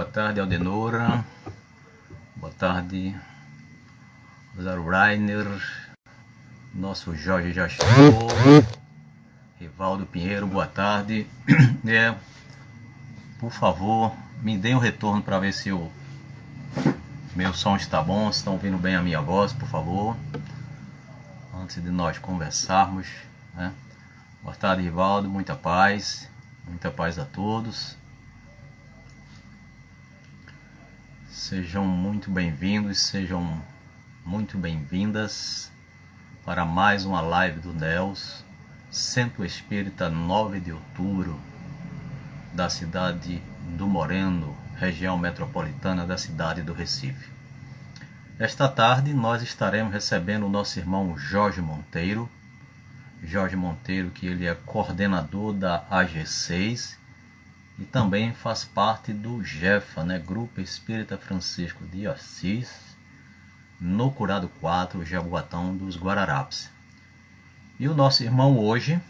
Boa tarde, Aldenora. Boa tarde, Zaro Rainer. Nosso Jorge já chegou. Rivaldo Pinheiro, boa tarde. Por favor, me deem um retorno para ver se o meu som está bom, se estão ouvindo bem a minha voz, por favor. Antes de nós conversarmos, né? Boa tarde, Rivaldo. Muita paz a todos. Sejam muito bem-vindos, sejam muito bem-vindas para mais uma live do NELS, Centro Espírita 9 de Outubro, da cidade do Moreno, região metropolitana da cidade do Recife. Esta tarde nós estaremos recebendo o nosso irmão Jorge Monteiro, que ele é coordenador da AG6 e também faz parte do GEFA, né, Grupo Espírita Francisco de Assis, no Curado 4, Jaboatão dos Guararapes. E o nosso irmão hoje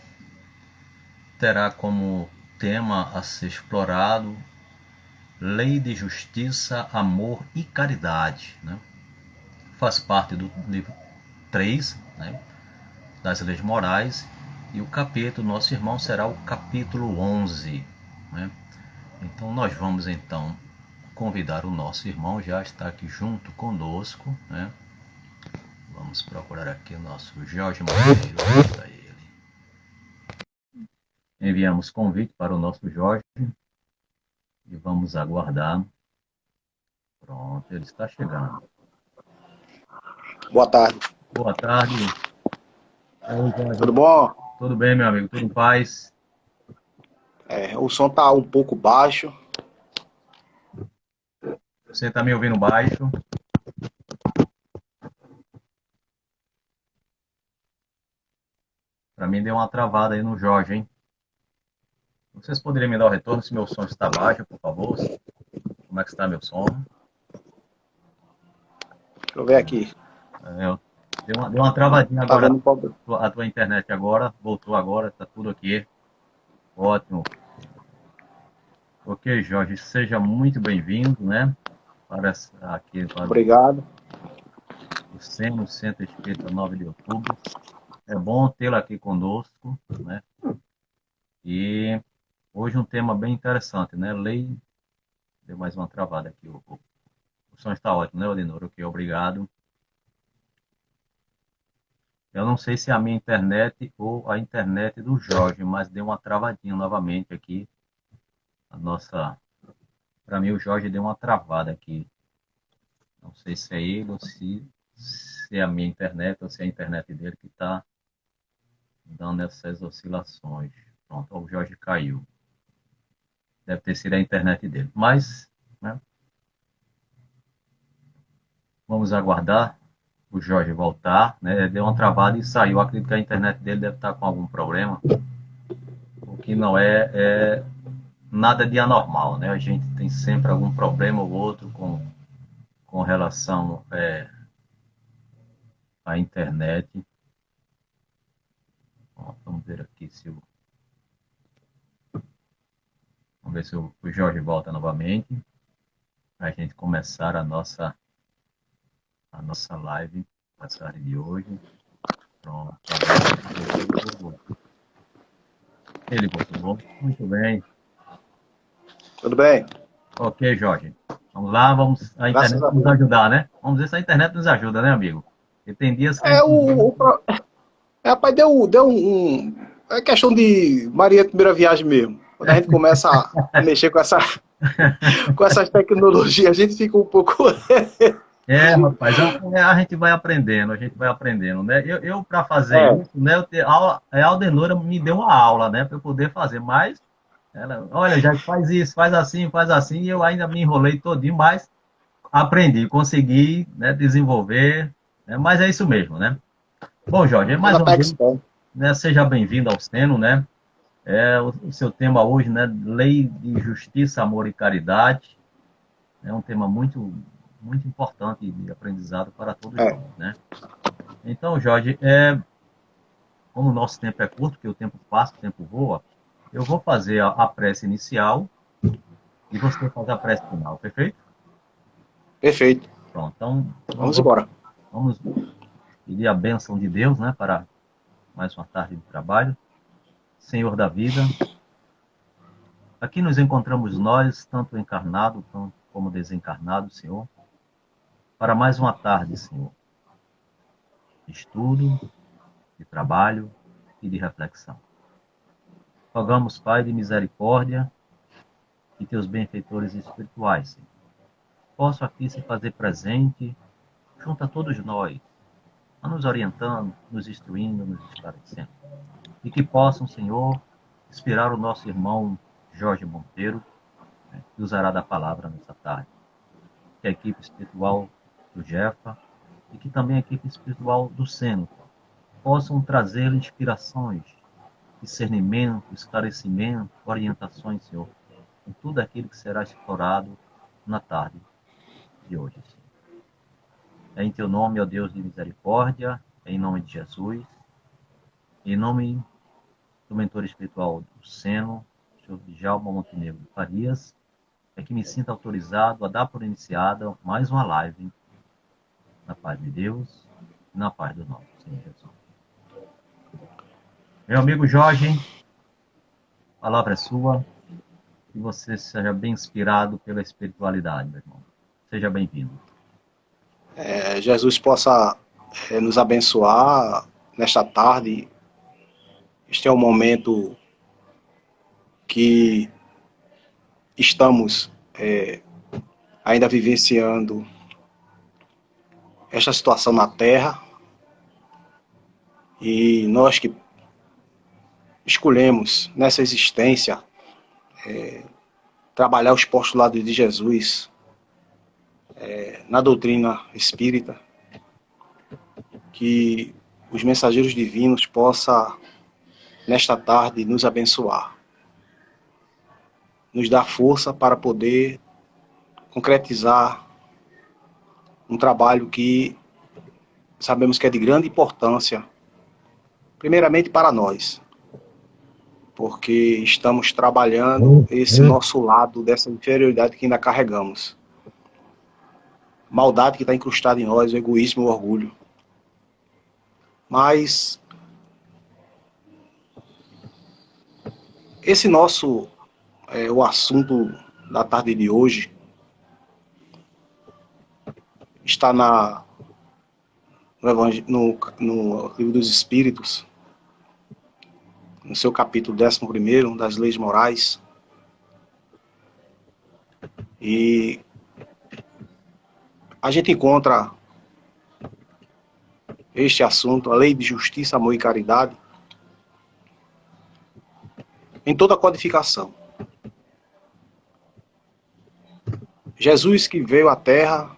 terá como tema a ser explorado Lei de Justiça, Amor e Caridade, né? Faz parte do livro 3, né, das Leis Morais, e o capítulo, nosso irmão, será o capítulo 11, né? Então nós vamos então convidar o nosso irmão, já está aqui junto conosco, né? Vamos procurar aqui o nosso Jorge Monteiro, para ele. Enviamos convite para o nosso Jorge e vamos aguardar. Pronto, ele está chegando. Boa tarde. Boa tarde. Tudo bom? Tudo bem, meu amigo? Tudo em paz? O som tá um pouco baixo. Você está me ouvindo baixo? Para mim deu uma travada aí no Jorge, hein? Vocês poderiam me dar o retorno se meu som está baixo, por favor? Como é que está meu som? Deixa eu ver aqui. Deu uma travadinha Tá agora. vendo? A tua internet agora, voltou agora, está tudo aqui. Ótimo. Ok, Jorge, seja muito bem-vindo, né? Para Obrigado. o Centro Espírita 9 de Outubro. É bom tê-lo aqui conosco, né? E hoje um tema bem interessante, né? Lei... Deu mais uma travada aqui. O som está ótimo, né, Odinoro? Ok, obrigado. Eu não sei se é a minha internet ou a internet do Jorge, mas deu uma travadinha novamente aqui. Para mim, o Jorge deu uma travada aqui. Não sei se é ele ou se é a minha internet ou se é a internet dele que está dando essas oscilações. Pronto, o Jorge caiu. Deve ter sido a internet dele. Mas, né, vamos aguardar o Jorge voltar, né? Deu uma travada e saiu. Acredito que a internet dele deve estar com algum problema. O que não é nada de anormal, né? A gente tem sempre algum problema ou outro com relação à internet. Bom, vamos ver aqui se o... Vamos ver se o Jorge volta novamente. Para a gente começar a nossa live, a tarde de hoje. Pronto. Ele voltou. Muito bem. Tudo bem? Ok, Jorge. Vamos lá, a internet nos ajudar, né? Vamos ver se a internet nos ajuda, né, amigo? Porque tem dias que... Rapaz, deu um... É questão de Maria Primeira Viagem mesmo. Quando a gente começa a mexer com essas tecnologias, a gente fica um pouco... Rapaz, a gente vai aprendendo, né? Eu para fazer isso, né? A Aldenora me deu uma aula, né? Para eu poder fazer, mas ela, olha, já faz isso, faz assim, e eu ainda me enrolei todinho, mas aprendi, consegui, né, desenvolver, né? Mas é isso mesmo, né? Bom, Jorge, mais uma vez, né? Seja bem-vindo ao Seno, né? O seu tema hoje, né? Lei de Justiça, Amor e Caridade. É um tema muito importante de aprendizado para todos nós, né? Então, Jorge, como o nosso tempo é curto, porque o tempo passa, o tempo voa, eu vou fazer a prece inicial e você faz a prece final, perfeito? Perfeito. Pronto, então Vamos embora. vamos pedir a bênção de Deus, né, para mais uma tarde de trabalho. Senhor da vida, aqui nos encontramos nós, tanto encarnado como desencarnado, Senhor, para mais uma tarde, Senhor, de estudo, de trabalho e de reflexão. Rogamos, Pai de misericórdia, que teus benfeitores espirituais, Senhor, possam aqui se fazer presente junto a todos nós, a nos orientando, nos instruindo, nos esclarecendo. E que possam, Senhor, inspirar o nosso irmão Jorge Monteiro, né, que usará da palavra nessa tarde. Que a equipe espiritual do Jefa e que também a equipe espiritual do Seno possam trazer inspirações, discernimento, esclarecimento, orientações, Senhor, em tudo aquilo que será explorado na tarde de hoje, Senhor. É em teu nome, ó Deus de misericórdia, em nome de Jesus, em nome do mentor espiritual do Seno, Senhor Djalma Montenegro Farias, é que me sinta autorizado a dar por iniciada mais uma live na paz de Deus e na paz do nosso Senhor Jesus. Meu amigo Jorge, a palavra é sua, que você seja bem inspirado pela espiritualidade, meu irmão. Seja bem-vindo. Jesus possa nos abençoar nesta tarde. Este é o momento que estamos ainda vivenciando esta situação na Terra, e nós que escolhemos nessa existência trabalhar os postulados de Jesus na doutrina espírita, que os mensageiros divinos possam nesta tarde nos abençoar, nos dar força para poder concretizar um trabalho que sabemos que é de grande importância, primeiramente para nós, porque estamos trabalhando esse nosso lado dessa inferioridade que ainda carregamos. Maldade que está incrustada em nós, o egoísmo e o orgulho. Mas esse nosso, o assunto da tarde de hoje, está no Livro dos Espíritos, no seu capítulo 11º, das leis morais. E a gente encontra este assunto, a lei de justiça, amor e caridade, em toda a codificação. Jesus, que veio à Terra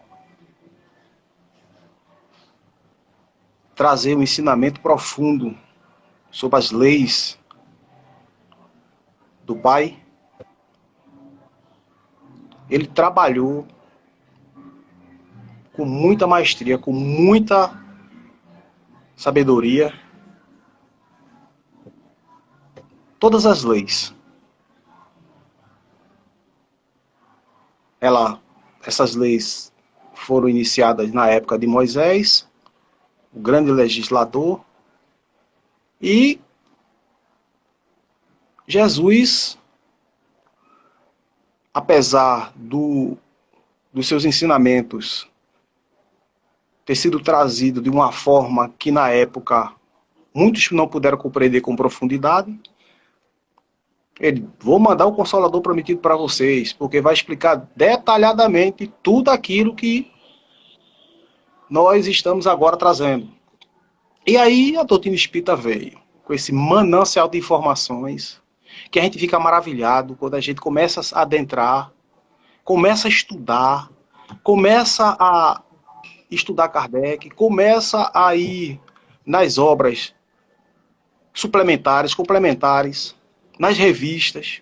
trazer um ensinamento profundo sobre as leis do Pai, ele trabalhou com muita maestria, com muita sabedoria, todas as leis. Essas leis foram iniciadas na época de Moisés, o grande legislador, e Jesus, apesar dos seus ensinamentos ter sido trazido de uma forma que na época muitos não puderam compreender com profundidade, ele: vou mandar o Consolador prometido para vocês, porque vai explicar detalhadamente tudo aquilo que nós estamos agora trazendo. E aí a doutrina espírita veio com esse manancial de informações que a gente fica maravilhado quando a gente começa a adentrar, começa a estudar, começa a estudar Kardec, começa a ir nas obras suplementares, complementares, nas revistas.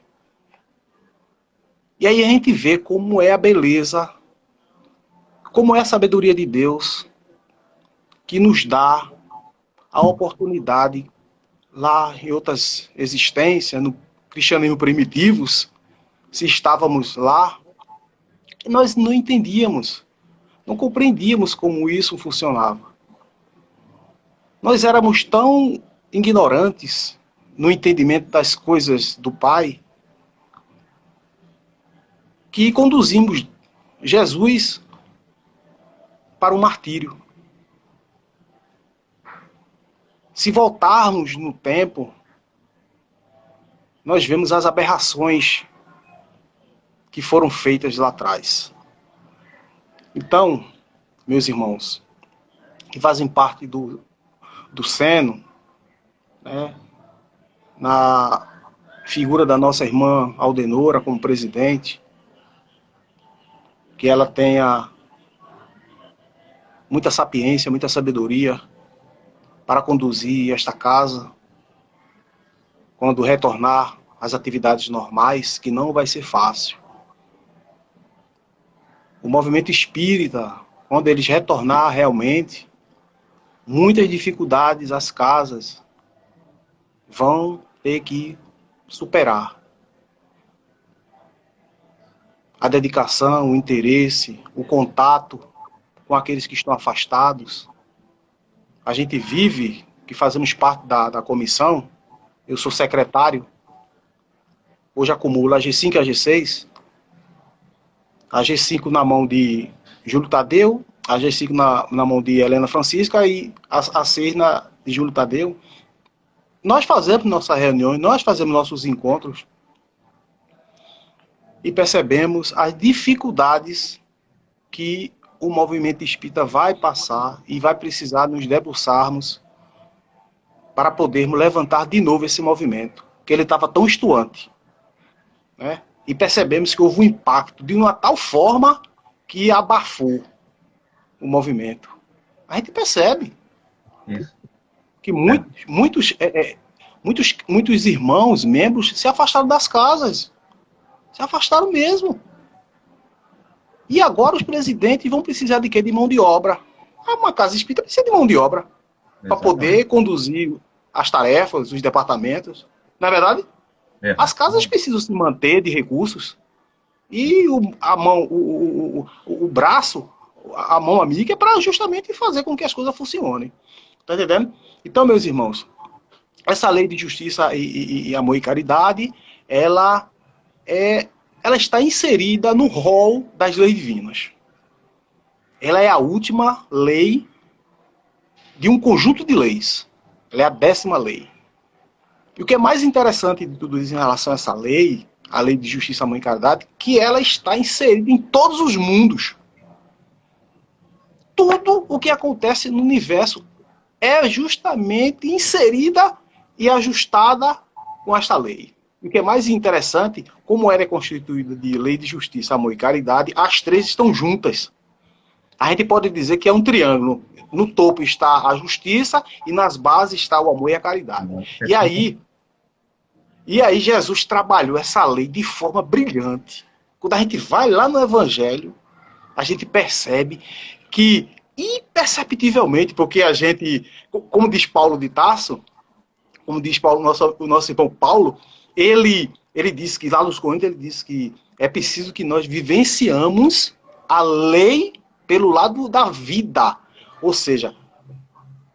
E aí a gente vê como é a beleza, como é a sabedoria de Deus, que nos dá a oportunidade, lá em outras existências, no cristianismo primitivos, se estávamos lá, nós não entendíamos, não compreendíamos como isso funcionava. Nós éramos tão ignorantes no entendimento das coisas do Pai, que conduzimos Jesus para o martírio. Se voltarmos no tempo, nós vemos as aberrações que foram feitas lá atrás. Então, meus irmãos, que fazem parte do seno, né, na figura da nossa irmã Aldenora como presidente, que ela tenha muita sapiência, muita sabedoria para conduzir esta casa quando retornar às atividades normais, que não vai ser fácil. O movimento espírita, quando eles retornar realmente, muitas dificuldades as casas vão ter que superar. A dedicação, o interesse, o contato com aqueles que estão afastados. A gente vive, que fazemos parte da comissão, eu sou secretário, hoje acumulo a G5 e a G6, a G5 na mão de Júlio Tadeu, a G5 na mão de Helena Francisca e a 6 de Júlio Tadeu. Nós fazemos nossas reuniões, nós fazemos nossos encontros e percebemos as dificuldades que o movimento espírita vai passar e vai precisar nos debruçarmos para podermos levantar de novo esse movimento, que ele estava tão estuante, né? E percebemos que houve um impacto de uma tal forma que abafou o movimento. A gente percebe Isso. que muitos irmãos, membros, se afastaram das casas. Se afastaram mesmo. E agora os presidentes vão precisar de quê? De mão de obra. Uma casa espírita precisa de mão de obra para poder conduzir as tarefas, os departamentos. Não é verdade? É. As casas precisam se manter de recursos. E o braço, a mão amiga é para justamente fazer com que as coisas funcionem. Tá entendendo? Então, meus irmãos, essa lei de justiça e amor e caridade, ela está inserida no rol das leis divinas. Ela é a última lei de um conjunto de leis. Ela é a 10ª lei. E o que é mais interessante de tudo isso em relação a essa lei, a lei de justiça, amor e caridade, que ela está inserida em todos os mundos. Tudo o que acontece no universo é justamente inserida e ajustada com esta lei. O que é mais interessante, como ela é constituída de lei de justiça, amor e caridade, as três estão juntas. A gente pode dizer que é um triângulo. No topo está a justiça e nas bases está o amor e a caridade. E aí Jesus trabalhou essa lei de forma brilhante. Quando a gente vai lá no Evangelho, a gente percebe que, imperceptivelmente, porque a gente, como diz Paulo de Tarso, como diz Paulo, o nosso irmão Paulo, ele disse que, lá nos Coríntios, ele disse que é preciso que nós vivenciamos a lei pelo lado da vida. Ou seja,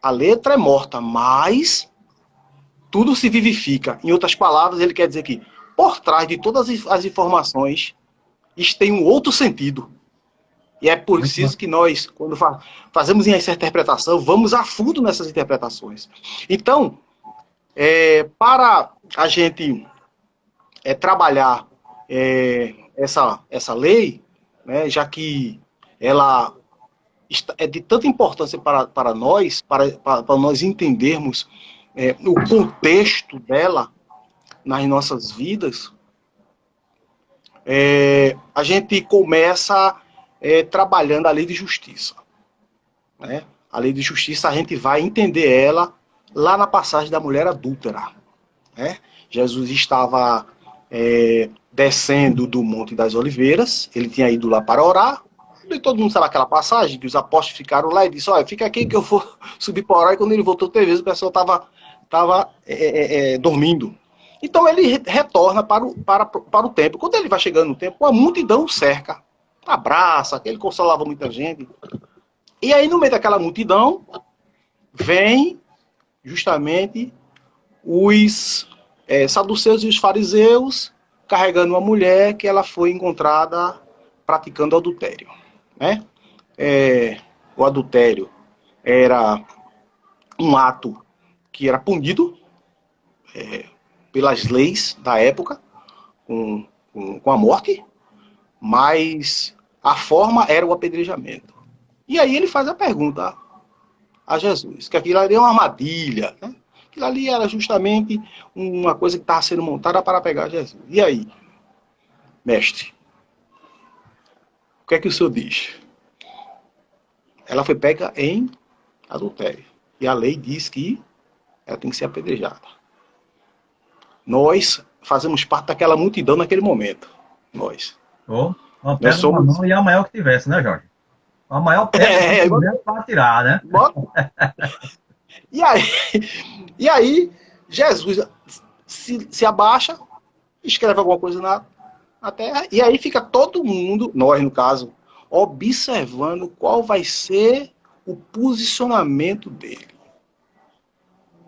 a letra é morta, mas tudo se vivifica. Em outras palavras, ele quer dizer que por trás de todas as informações, isso tem um outro sentido. E é preciso que nós, quando fazemos essa interpretação, vamos a fundo nessas interpretações. Então, para a gente trabalhar essa lei, né, já que ela é de tanta importância para nós, para nós entendermos o contexto dela nas nossas vidas, a gente começa trabalhando a lei de justiça. Né? A lei de justiça, a gente vai entender ela lá na passagem da mulher adúltera. Né? Jesus estava descendo do Monte das Oliveiras, ele tinha ido lá para orar, e todo mundo sabe aquela passagem que os apóstolos ficaram lá e disse: olha, fica aqui que eu vou subir para orar. E quando ele voltou 3 vezes, o pessoal estava dormindo. Então ele retorna para o templo. Quando ele vai chegando no templo, a multidão o cerca, abraça, ele consolava muita gente. E aí, no meio daquela multidão, vem justamente os saduceus e os fariseus carregando uma mulher que ela foi encontrada praticando adultério. Né? O adultério era um ato que era punido pelas leis da época, com a morte, mas a forma era o apedrejamento. E aí ele faz a pergunta a Jesus, que aquilo ali é uma armadilha, né? Aquilo ali era justamente uma coisa que estava sendo montada para pegar Jesus. E aí, mestre, o que é que o senhor diz? Ela foi pega em adultério. E a lei diz que ela tem que ser apedrejada. Nós fazemos parte daquela multidão naquele momento. Nós. Uma pedra somos... na mão e a maior que tivesse, né, Jorge? A maior pedra para tirar, né? E aí Jesus se abaixa, escreve alguma coisa na terra, e aí fica todo mundo, nós no caso, observando qual vai ser o posicionamento dele.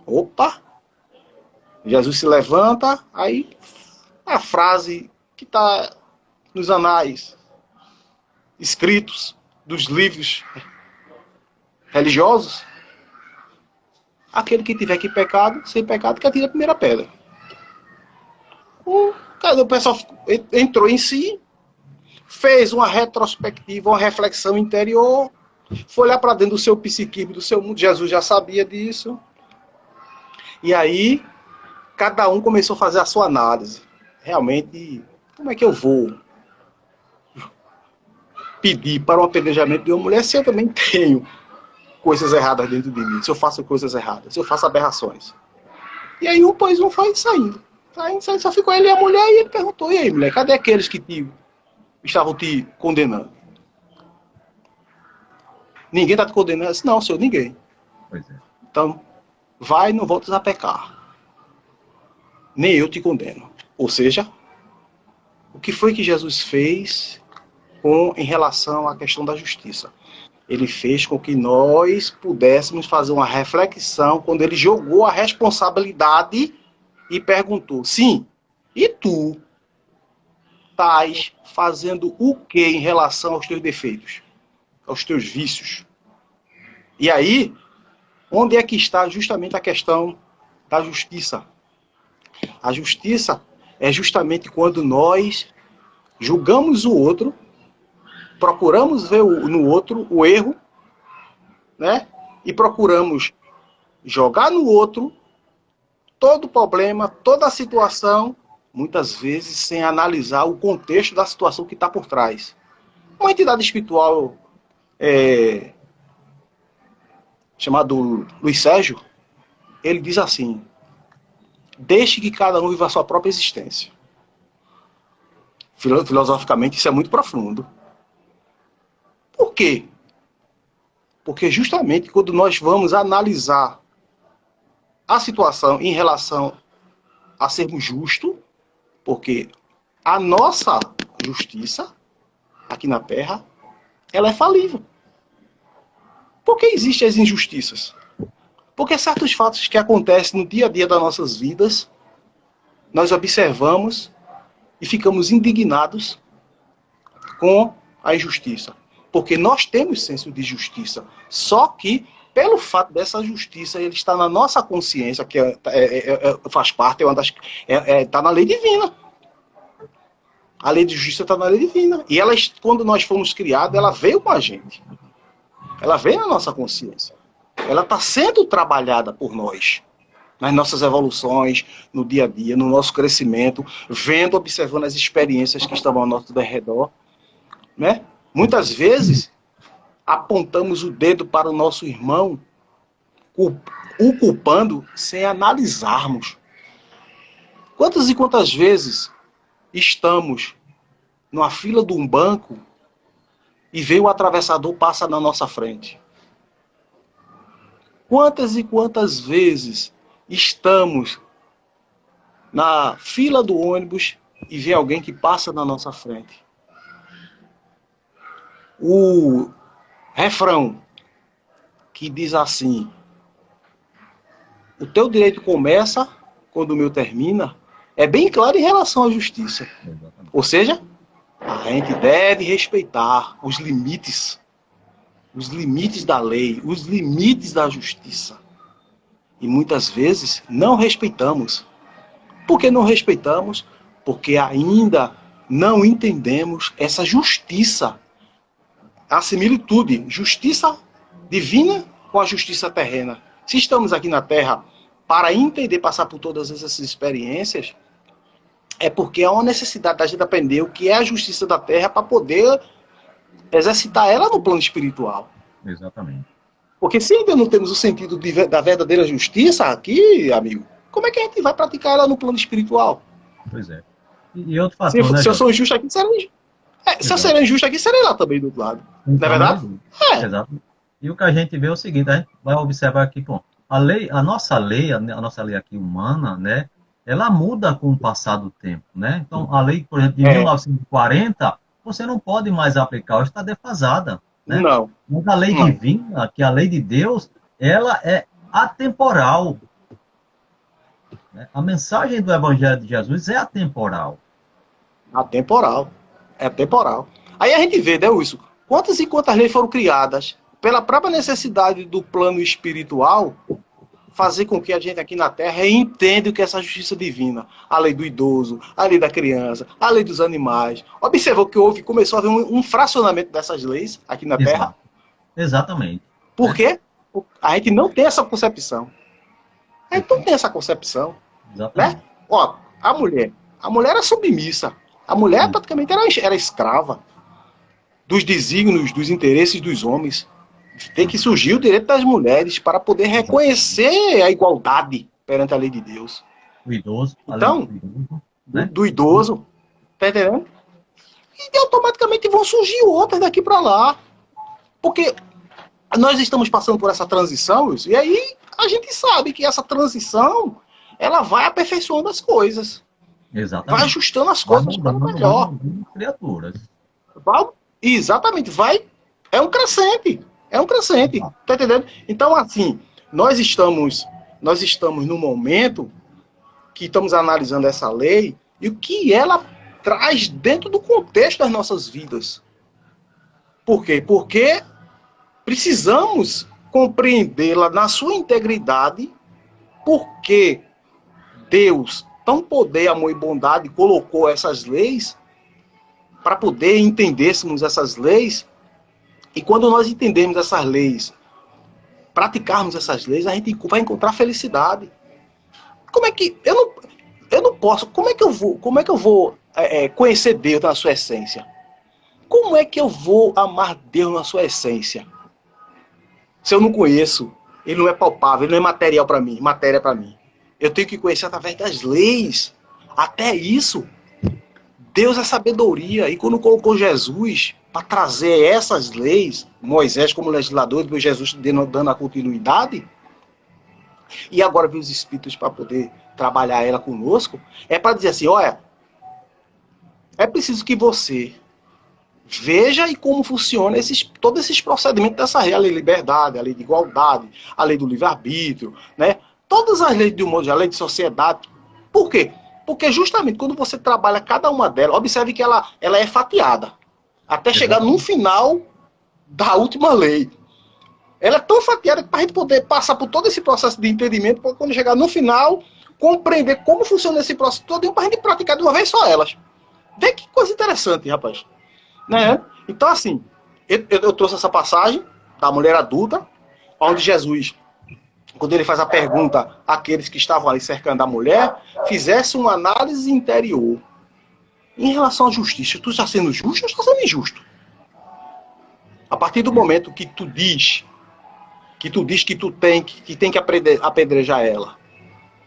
Opa! Jesus se levanta, aí a frase que está nos anais escritos dos livros religiosos: aquele que tiver aqui pecado, sem pecado, que atire a primeira pedra. O pessoal entrou em si, fez uma retrospectiva, uma reflexão interior, foi olhar para dentro do seu psiquismo, do seu mundo. Jesus já sabia disso. E aí, cada um começou a fazer a sua análise. Realmente, como é que eu vou pedir para um apedrejamento de uma mulher se eu também tenho coisas erradas dentro de mim, se eu faço coisas erradas, se eu faço aberrações? E aí um foi saindo. Só ficou ele e a mulher, e ele perguntou: e aí, mulher, cadê aqueles que estavam te condenando? Ninguém está te condenando? Eu disse: não, senhor, ninguém. Pois é. Então, vai e não voltes a pecar. Nem eu te condeno. Ou seja, o que foi que Jesus fez em relação à questão da justiça? Ele fez com que nós pudéssemos fazer uma reflexão quando ele jogou a responsabilidade e perguntou: sim, e tu estás fazendo o que em relação aos teus defeitos, aos teus vícios? E aí, onde é que está justamente a questão da justiça? A justiça é justamente quando nós julgamos o outro, procuramos ver no outro o erro, né? E procuramos jogar no outro todo o problema, toda a situação, muitas vezes sem analisar o contexto da situação que está por trás. Uma entidade espiritual chamado Luiz Sérgio, ele diz assim: deixe que cada um viva a sua própria existência. Filosoficamente, isso é muito profundo. Por quê? Porque justamente quando nós vamos analisar a situação em relação a sermos justos, porque a nossa justiça aqui na Terra, ela é falível. Por que existem as injustiças? Porque certos fatos que acontecem no dia a dia das nossas vidas, nós observamos e ficamos indignados com a injustiça. Porque nós temos senso de justiça. Só que, pelo fato dessa justiça, ele está na nossa consciência, que faz parte, está na lei divina. A lei de justiça está na lei divina. E ela, quando nós fomos criados, ela veio com a gente. Ela veio na nossa consciência. Ela está sendo trabalhada por nós. Nas nossas evoluções, no dia a dia, no nosso crescimento, vendo, observando as experiências que estão ao nosso redor. Né? Muitas vezes, apontamos o dedo para o nosso irmão, o culpando sem analisarmos. Quantas e quantas vezes estamos numa fila de um banco e vem o atravessador passa na nossa frente? Quantas e quantas vezes estamos na fila do ônibus e vê alguém que passa na nossa frente. O refrão que diz assim: o teu direito começa quando o meu termina, é bem claro em relação à justiça. Exatamente. Ou seja, a gente deve respeitar os limites da lei, os limites da justiça. E muitas vezes não respeitamos. Por que não respeitamos? Porque ainda não entendemos essa justiça, a similitude, justiça divina com a justiça terrena. Se estamos aqui na Terra para entender, passar por todas essas experiências, é porque há uma necessidade da gente aprender o que é a justiça da Terra para poder exercitar ela no plano espiritual. Exatamente. Porque se ainda não temos o sentido da verdadeira justiça aqui, amigo, como é que a gente vai praticar ela no plano espiritual? Pois é. E outro fator, Se, né, se eu Jota? sou injusto aqui, serei injusto. Se eu serei injusto aqui, serei lá também do outro lado. Não é verdade? Exato. E o que a gente vê é o seguinte, a gente vai observar aqui, bom, a nossa lei aqui humana, né, ela muda com o passar do tempo, né? Então, a lei, por exemplo, de 1940, você não pode mais aplicar, hoje está defasada, né? Não. Mas a lei divina, que é a lei de Deus, ela é atemporal. Né? A mensagem do Evangelho de Jesus é atemporal. Atemporal. É atemporal. Aí a gente vê, né, Wilson, quantas e quantas leis foram criadas pela própria necessidade do plano espiritual fazer com que a gente aqui na Terra entenda o que é essa justiça divina. A lei do idoso, a lei da criança, a lei dos animais. Observou que começou a haver um fracionamento dessas leis aqui na Terra? Exatamente. Por quê? A gente não tem essa concepção. A gente não tem essa concepção. Exatamente. Né? Ó, a mulher era submissa. A mulher praticamente era escrava dos desígnios, dos interesses dos homens. Tem que surgir o direito das mulheres para poder reconhecer a igualdade perante a lei de Deus. O idoso. Então, né? do idoso, tá entendendo? E automaticamente vão surgir outras daqui para lá. Porque nós estamos passando por essa transição, e aí a gente sabe que essa transição ela vai aperfeiçoando as coisas. Exatamente. Vai ajustando as coisas para o melhor. Criaturas. Exatamente, é um crescente. É um crescente, tá entendendo? Então, assim, nós estamos no momento que estamos analisando essa lei e o que ela traz dentro do contexto das nossas vidas. Por quê? Porque precisamos compreendê-la na sua integridade, porque Deus, tão poder, amor e bondade, colocou essas leis para poder entendêssemos essas leis. E quando nós entendemos essas leis, praticarmos essas leis, a gente vai encontrar felicidade. Como é que eu não posso? Como é que eu vou conhecer Deus na sua essência? Como é que eu vou amar Deus na sua essência? Se eu não conheço, ele não é palpável, ele não é material para mim, matéria para mim. Eu tenho que conhecer através das leis. Até isso, Deus é sabedoria. E quando colocou Jesus para trazer essas leis, Moisés como legislador, depois Jesus dando a continuidade, e agora vir os Espíritos para poder trabalhar ela conosco, é para dizer assim, olha, é preciso que você veja e como funciona todos esses procedimentos dessa lei, a lei de liberdade, a lei de igualdade, a lei do livre-arbítrio, né? Todas as leis de um modo, a lei de sociedade. Por quê? Porque justamente quando você trabalha cada uma delas, observe que ela é fatiada. Até chegar no final da última lei. Ela é tão fatiada que para a gente poder passar por todo esse processo de entendimento, para quando chegar no final, compreender como funciona esse processo todo, para a gente praticar de uma vez só elas. Vê que coisa interessante, rapaz. Né? Então, assim, eu trouxe essa passagem da mulher adulta, onde Jesus, quando ele faz a pergunta àqueles que estavam ali cercando a mulher, fizesse uma análise interior. Em relação à justiça, tu está sendo justo ou está sendo injusto? A partir do momento que tu diz que tu tem que apedrejar ela,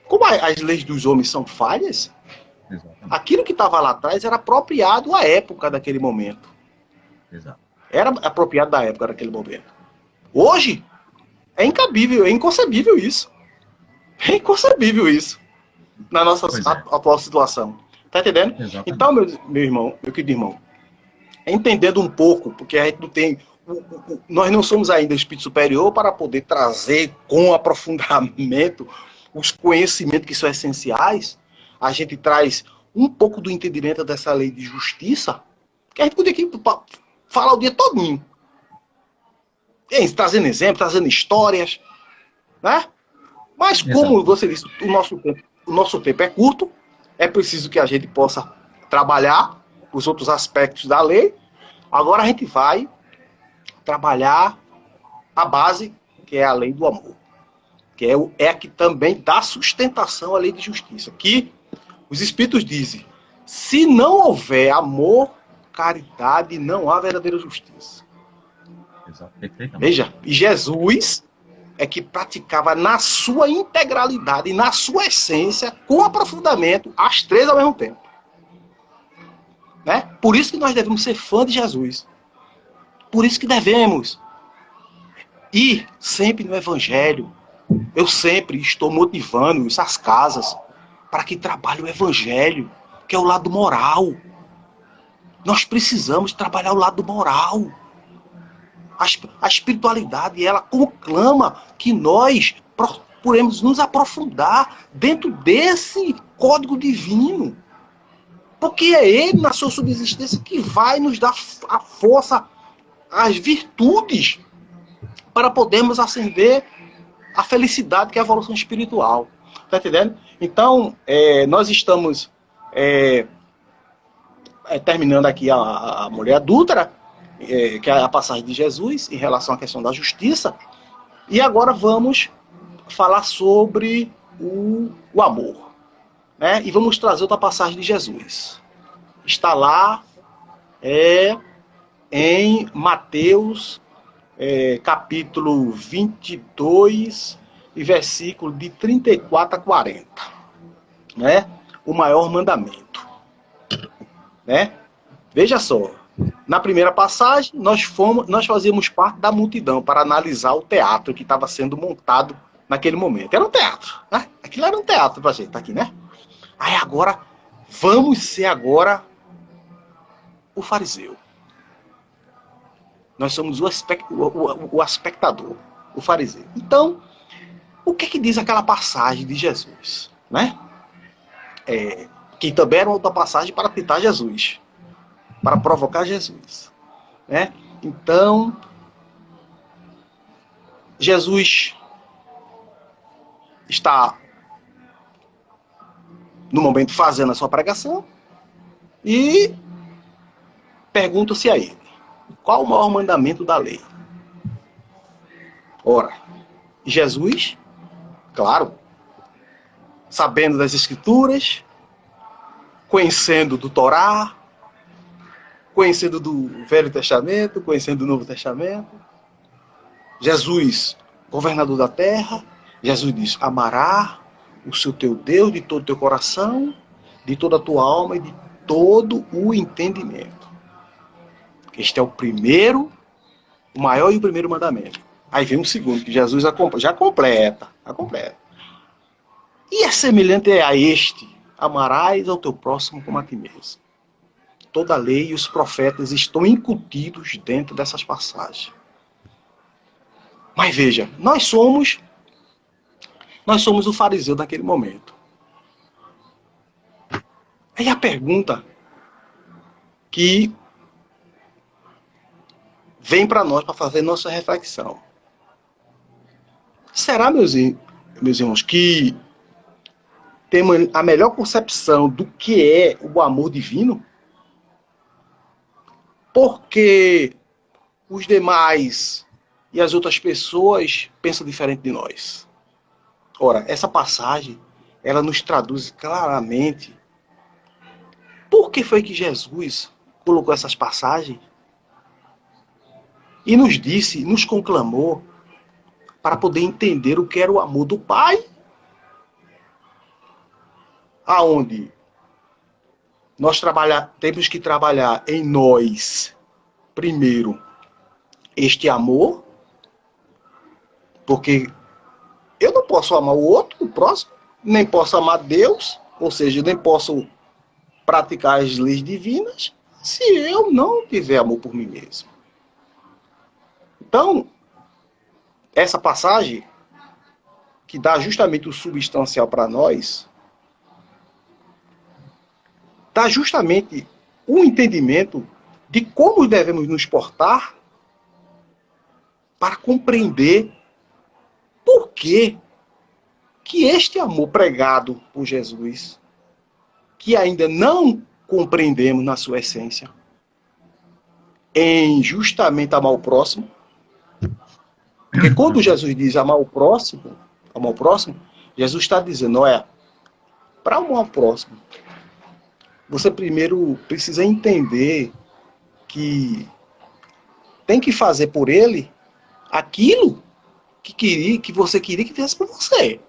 como as leis dos homens são falhas, aquilo que estava lá atrás era apropriado à época daquele momento. Exato. Era apropriado da época daquele momento. Hoje, é incabível, é inconcebível isso. É inconcebível isso. na nossa Pois é. atual situação. Tá entendendo? Exatamente. Então, meu irmão, meu querido irmão, entendendo um pouco, porque a gente não tem. Nós não somos ainda o espírito superior para poder trazer com aprofundamento os conhecimentos que são essenciais. A gente traz um pouco do entendimento dessa lei de justiça, que a gente poderia aqui falar o dia todinho. Trazendo exemplos, trazendo histórias, né? Mas como Exato. você disse, o nosso tempo é curto, é preciso que a gente possa trabalhar os outros aspectos da lei. Agora a gente vai trabalhar a base, que é a lei do amor, que é a que também dá sustentação à lei de justiça, que os espíritos dizem, se não houver amor, caridade, não há verdadeira justiça. Exato. Perfeitamente. Veja, e Jesus é que praticava na sua integralidade, na sua essência, com aprofundamento, as três ao mesmo tempo. Né? Por isso que nós devemos ser fãs de Jesus. Por isso que devemos ir sempre no Evangelho. Eu sempre estou motivando essas casas para que trabalhem o Evangelho, que é o lado moral. Nós precisamos trabalhar o lado moral. A espiritualidade, ela conclama que nós procuremos nos aprofundar dentro desse código divino. Porque é ele, na sua subsistência, que vai nos dar a força, as virtudes, para podermos ascender a felicidade que é a evolução espiritual. Tá entendendo? Então, nós estamos terminando aqui a mulher adúltera, que é a passagem de Jesus em relação à questão da justiça. E agora vamos falar sobre o amor. Né? E vamos trazer outra passagem de Jesus. Está lá em Mateus, capítulo 22, e versículo de 34 a 40. Né? O maior mandamento. Né? Veja só. Na primeira passagem, nós fazíamos parte da multidão para analisar o teatro que estava sendo montado naquele momento. Era um teatro, né? Aquilo era um teatro para a gente, tá aqui, né? Aí agora, vamos ser agora o fariseu. Nós somos o espectador, o fariseu. Então, o que diz aquela passagem de Jesus? Né? Que também era outra passagem para tentar Jesus. Para provocar Jesus. Né? Então, Jesus está no momento fazendo a sua pregação e pergunta-se a ele, qual o maior mandamento da lei? Ora, Jesus, claro, sabendo das Escrituras, conhecendo do Torá, conhecendo do Velho Testamento, conhecendo do Novo Testamento, Jesus, governador da terra, Jesus diz, amará o seu teu Deus de todo o teu coração, de toda a tua alma e de todo o entendimento. Este é o primeiro, o maior e o primeiro mandamento. Aí vem um segundo, que Jesus já completa. E é semelhante a este, amarás ao teu próximo como a ti mesmo. Toda a lei e os profetas estão incutidos dentro dessas passagens. Mas veja, nós somos o fariseu daquele momento. Aí a pergunta que vem para nós para fazer nossa reflexão. Será, meus irmãos, que temos a melhor concepção do que é o amor divino? Porque os demais e as outras pessoas pensam diferente de nós. Ora, essa passagem, ela nos traduz claramente por que foi que Jesus colocou essas passagens e nos disse, nos conclamou para poder entender o que era o amor do Pai, aonde nós temos que trabalhar em nós, primeiro, este amor, porque eu não posso amar o outro, o próximo, nem posso amar Deus, ou seja, nem posso praticar as leis divinas, se eu não tiver amor por mim mesmo. Então, essa passagem, que dá justamente o substancial para nós, dá justamente o entendimento de como devemos nos portar para compreender por que este amor pregado por Jesus, que ainda não compreendemos na sua essência, em justamente amar o próximo, porque quando Jesus diz amar o próximo, Jesus está dizendo, olha, para amar o próximo, você primeiro precisa entender que tem que fazer por ele aquilo que você queria que fizesse por você.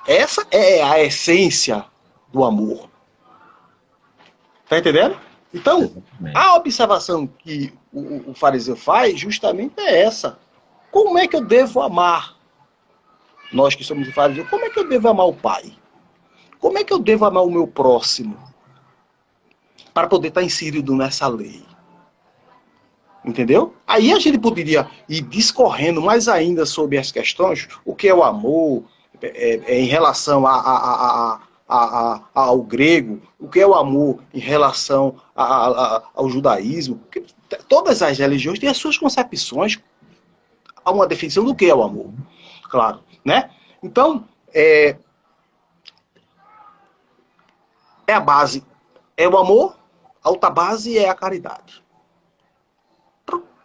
Essa é a essência do amor. Tá entendendo? Então, a observação que o fariseu faz justamente é essa. Como é que eu devo amar? Nós que somos fariseus, como é que eu devo amar o Pai? Como é que eu devo amar o meu próximo? Para poder estar inserido nessa lei. Entendeu? Aí a gente poderia ir discorrendo mais ainda sobre as questões, o que é o amor, em relação ao grego, o que é o amor em relação ao judaísmo. Porque todas as religiões têm as suas concepções, há uma definição do que é o amor, claro, né? Então, é a base, é o amor, a outra base é a caridade.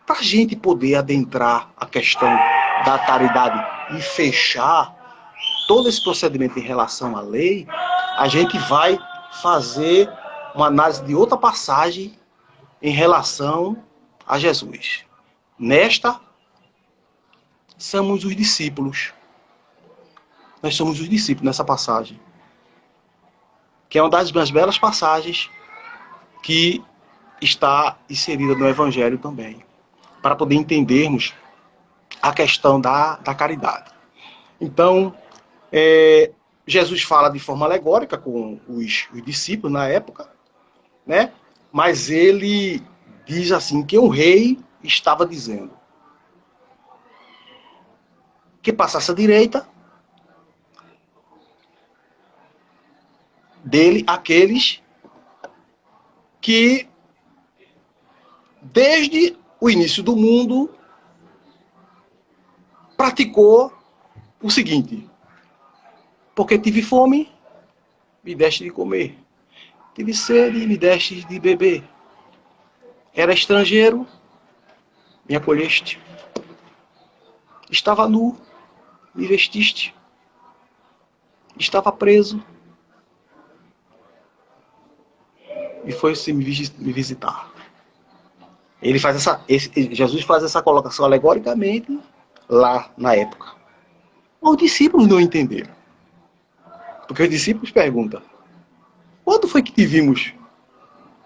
Para a gente poder adentrar a questão da caridade e fechar todo esse procedimento em relação à lei, a gente vai fazer uma análise de outra passagem em relação a Jesus. Nesta, somos os discípulos. Nós somos os discípulos nessa passagem. Que é uma das mais belas passagens que está inserida no Evangelho também. Para poder entendermos a questão da caridade. Então, Jesus fala de forma alegórica com os discípulos na época, né? Mas ele diz assim que o rei estava dizendo que passasse à direita dele aqueles que desde o início do mundo praticou o seguinte: porque tive fome, me deste de comer. Tive sede, me deste de beber. Era estrangeiro, me acolheste. Estava nu, me vestiste. Estava preso, e foi-se me visitar. Jesus faz essa colocação alegoricamente lá na época. Os discípulos não entenderam. Porque os discípulos perguntam: quando foi que te vimos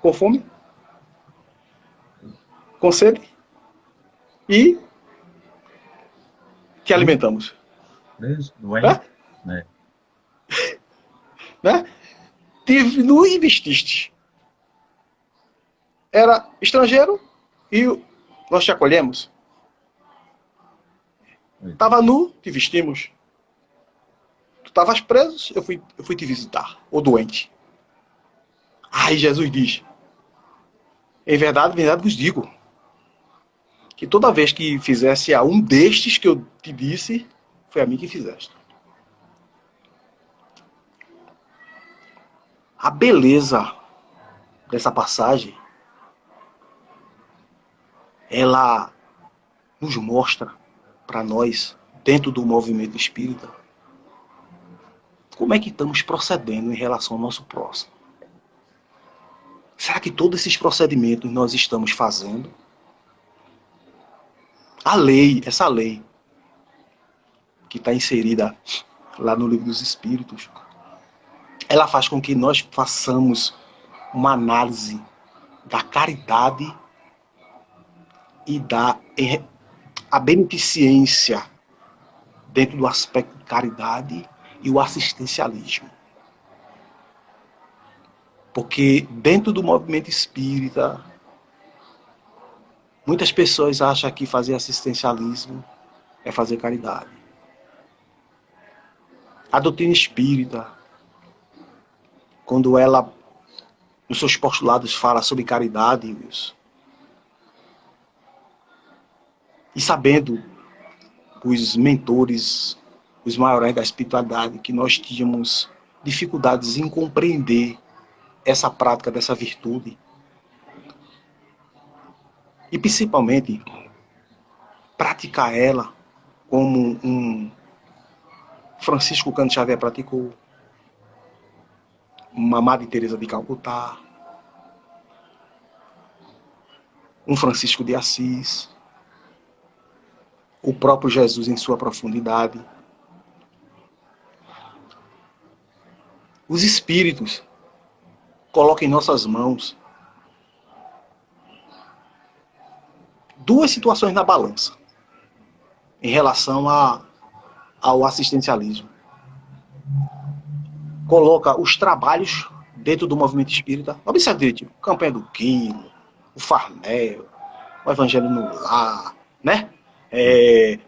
com fome? Com sede? E te alimentamos? Doente? Né? Né? Tive nu e vestiste. Era estrangeiro e nós te acolhemos. Estava nu, te vestimos. Tu estavas preso, eu fui te visitar, ou doente. Aí Jesus diz: em verdade vos digo, que toda vez que fizesse a um destes que eu te disse, foi a mim que fizeste. A beleza dessa passagem, ela nos mostra para nós, dentro do movimento espírita, como é que estamos procedendo em relação ao nosso próximo. Será que todos esses procedimentos nós estamos fazendo? A lei, essa lei, que está inserida lá no Livro dos Espíritos, ela faz com que nós façamos uma análise da caridade e da a beneficência dentro do aspecto de caridade e o assistencialismo. Porque dentro do movimento espírita, muitas pessoas acham que fazer assistencialismo é fazer caridade. A doutrina espírita, quando ela, nos seus postulados, fala sobre caridade, Wilson, e sabendo os mentores, os maiores da espiritualidade, que nós tínhamos dificuldades em compreender essa prática dessa virtude, e principalmente praticar ela como um Francisco Cândido Xavier praticou, uma Madre Teresa de Calcutá, um Francisco de Assis, o próprio Jesus em sua profundidade. Os espíritos colocam em nossas mãos duas situações na balança em relação ao assistencialismo. Coloca os trabalhos dentro do movimento espírita. Observe direitinho. Campanha do Quilo, o Farnel, o Evangelho no Lar, né?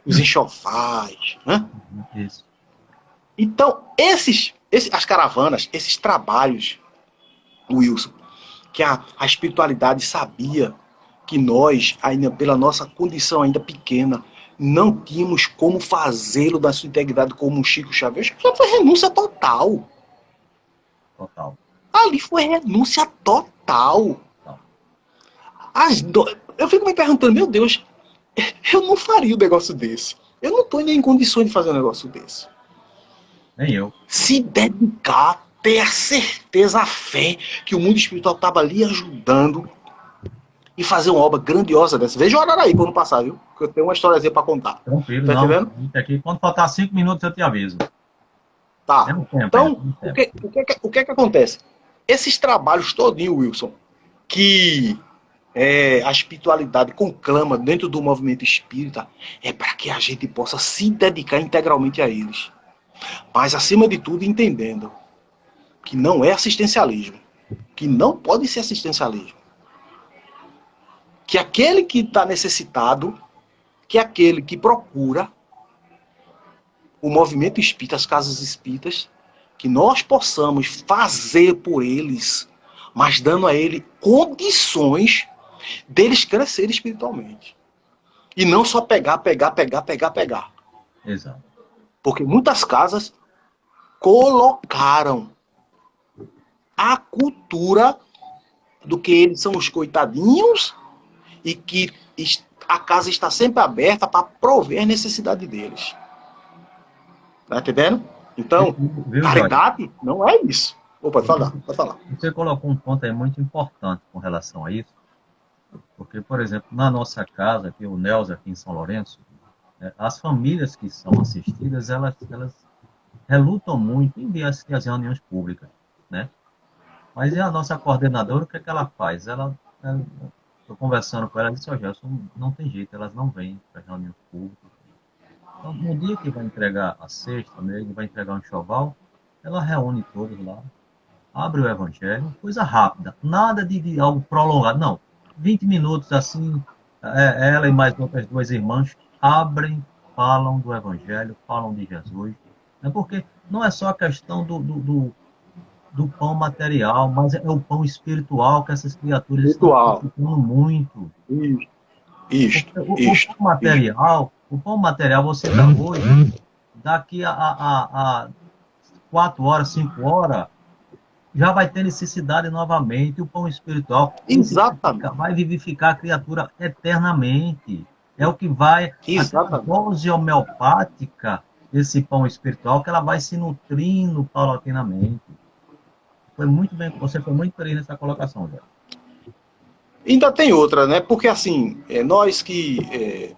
Os enxovais, né? Isso. Então, as caravanas, esses trabalhos, Wilson, que a espiritualidade sabia que nós, ainda pela nossa condição ainda pequena, não tínhamos como fazê-lo da sua integridade como o Chico Xavier. Chico Xavier foi renúncia total. Total. Ali foi renúncia total. Eu fico me perguntando, meu Deus, eu não faria um negócio desse. Eu não estou nem em condições de fazer um negócio desse. Nem eu. Se dedicar, ter a certeza, a fé que o mundo espiritual estava ali ajudando e fazer uma obra grandiosa dessa. Veja o horário aí quando passar, viu? Porque eu tenho uma historiazinha para contar. Tranquilo, tá não. Entendendo? Aqui, quando faltar 5 minutos eu te aviso. Tá. Tempo, Então, o que acontece? Esses trabalhos todinho, Wilson, que a espiritualidade conclama dentro do movimento espírita, é para que a gente possa se dedicar integralmente a eles. Mas, acima de tudo, entendendo que não é assistencialismo, que não pode ser assistencialismo. Que aquele que está necessitado, que aquele que procura o movimento espírita, as casas espíritas, que nós possamos fazer por eles, mas dando a ele condições deles crescerem espiritualmente. E não só pegar. Exato. Porque muitas casas colocaram a cultura do que eles são os coitadinhos e que a casa está sempre aberta para prover a necessidade deles. Tá entendendo? Então, Viu, caridade Jorge? não é isso. Pode falar. Você colocou um ponto aí muito importante com relação a isso, porque, por exemplo, na nossa casa, aqui, o Nelson, aqui em São Lourenço, as famílias que são assistidas, elas relutam muito em vir às reuniões públicas, né? Mas e a nossa coordenadora, o que é que ela faz? Estou conversando com ela, ela disse, ó, Gerson, não tem jeito, elas não vêm para reuniões públicas. Então, no dia que vai entregar a cesta, né, ele vai entregar um enxoval, ela reúne todos lá, abre o evangelho, coisa rápida, nada de algo prolongado, não. 20 minutos assim, ela e mais outras duas irmãs abrem, falam do evangelho, falam de Jesus, né, porque não é só a questão do pão material, mas é o pão espiritual que essas criaturas estão precisando muito. O pão material você dá hoje, daqui a 4 horas, 5 horas, já vai ter necessidade novamente. O pão espiritual vai vivificar a criatura eternamente. É o que vai, a dose homeopática desse pão espiritual, que ela vai se nutrindo paulatinamente. Você foi muito feliz nessa colocação, Zé. Ainda tem outra, né? Porque assim, nós que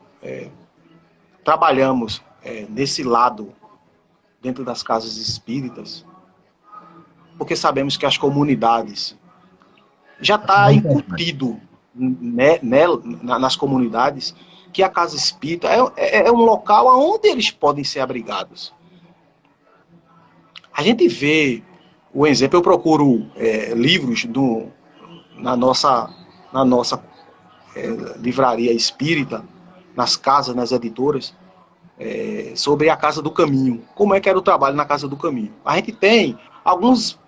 trabalhamos nesse lado dentro das casas espíritas, porque sabemos que as comunidades já está incutido, né, nas comunidades que a casa espírita é um local onde eles podem ser abrigados. A gente vê o exemplo, eu procuro livros na nossa livraria espírita, nas casas, nas editoras, sobre a Casa do Caminho. Como é que era o trabalho na Casa do Caminho? A gente tem alguns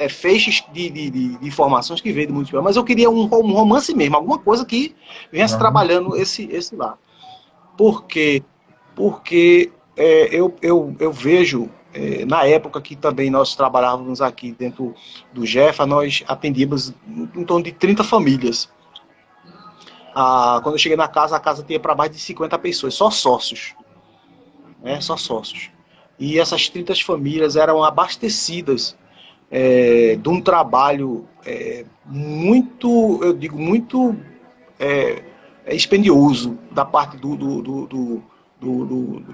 feixes de informações que veio do mundo espiritual, mas eu queria um romance mesmo, alguma coisa que viesse trabalhando esse lado. Por quê? Porque eu vejo, na época que também nós trabalhávamos aqui dentro do Jefa, nós atendíamos em torno de 30 famílias. Quando eu cheguei na casa, a casa tinha para mais de 50 pessoas, só sócios. Só sócios. E essas 30 famílias eram abastecidas de um trabalho muito, eu digo, muito expendioso da parte do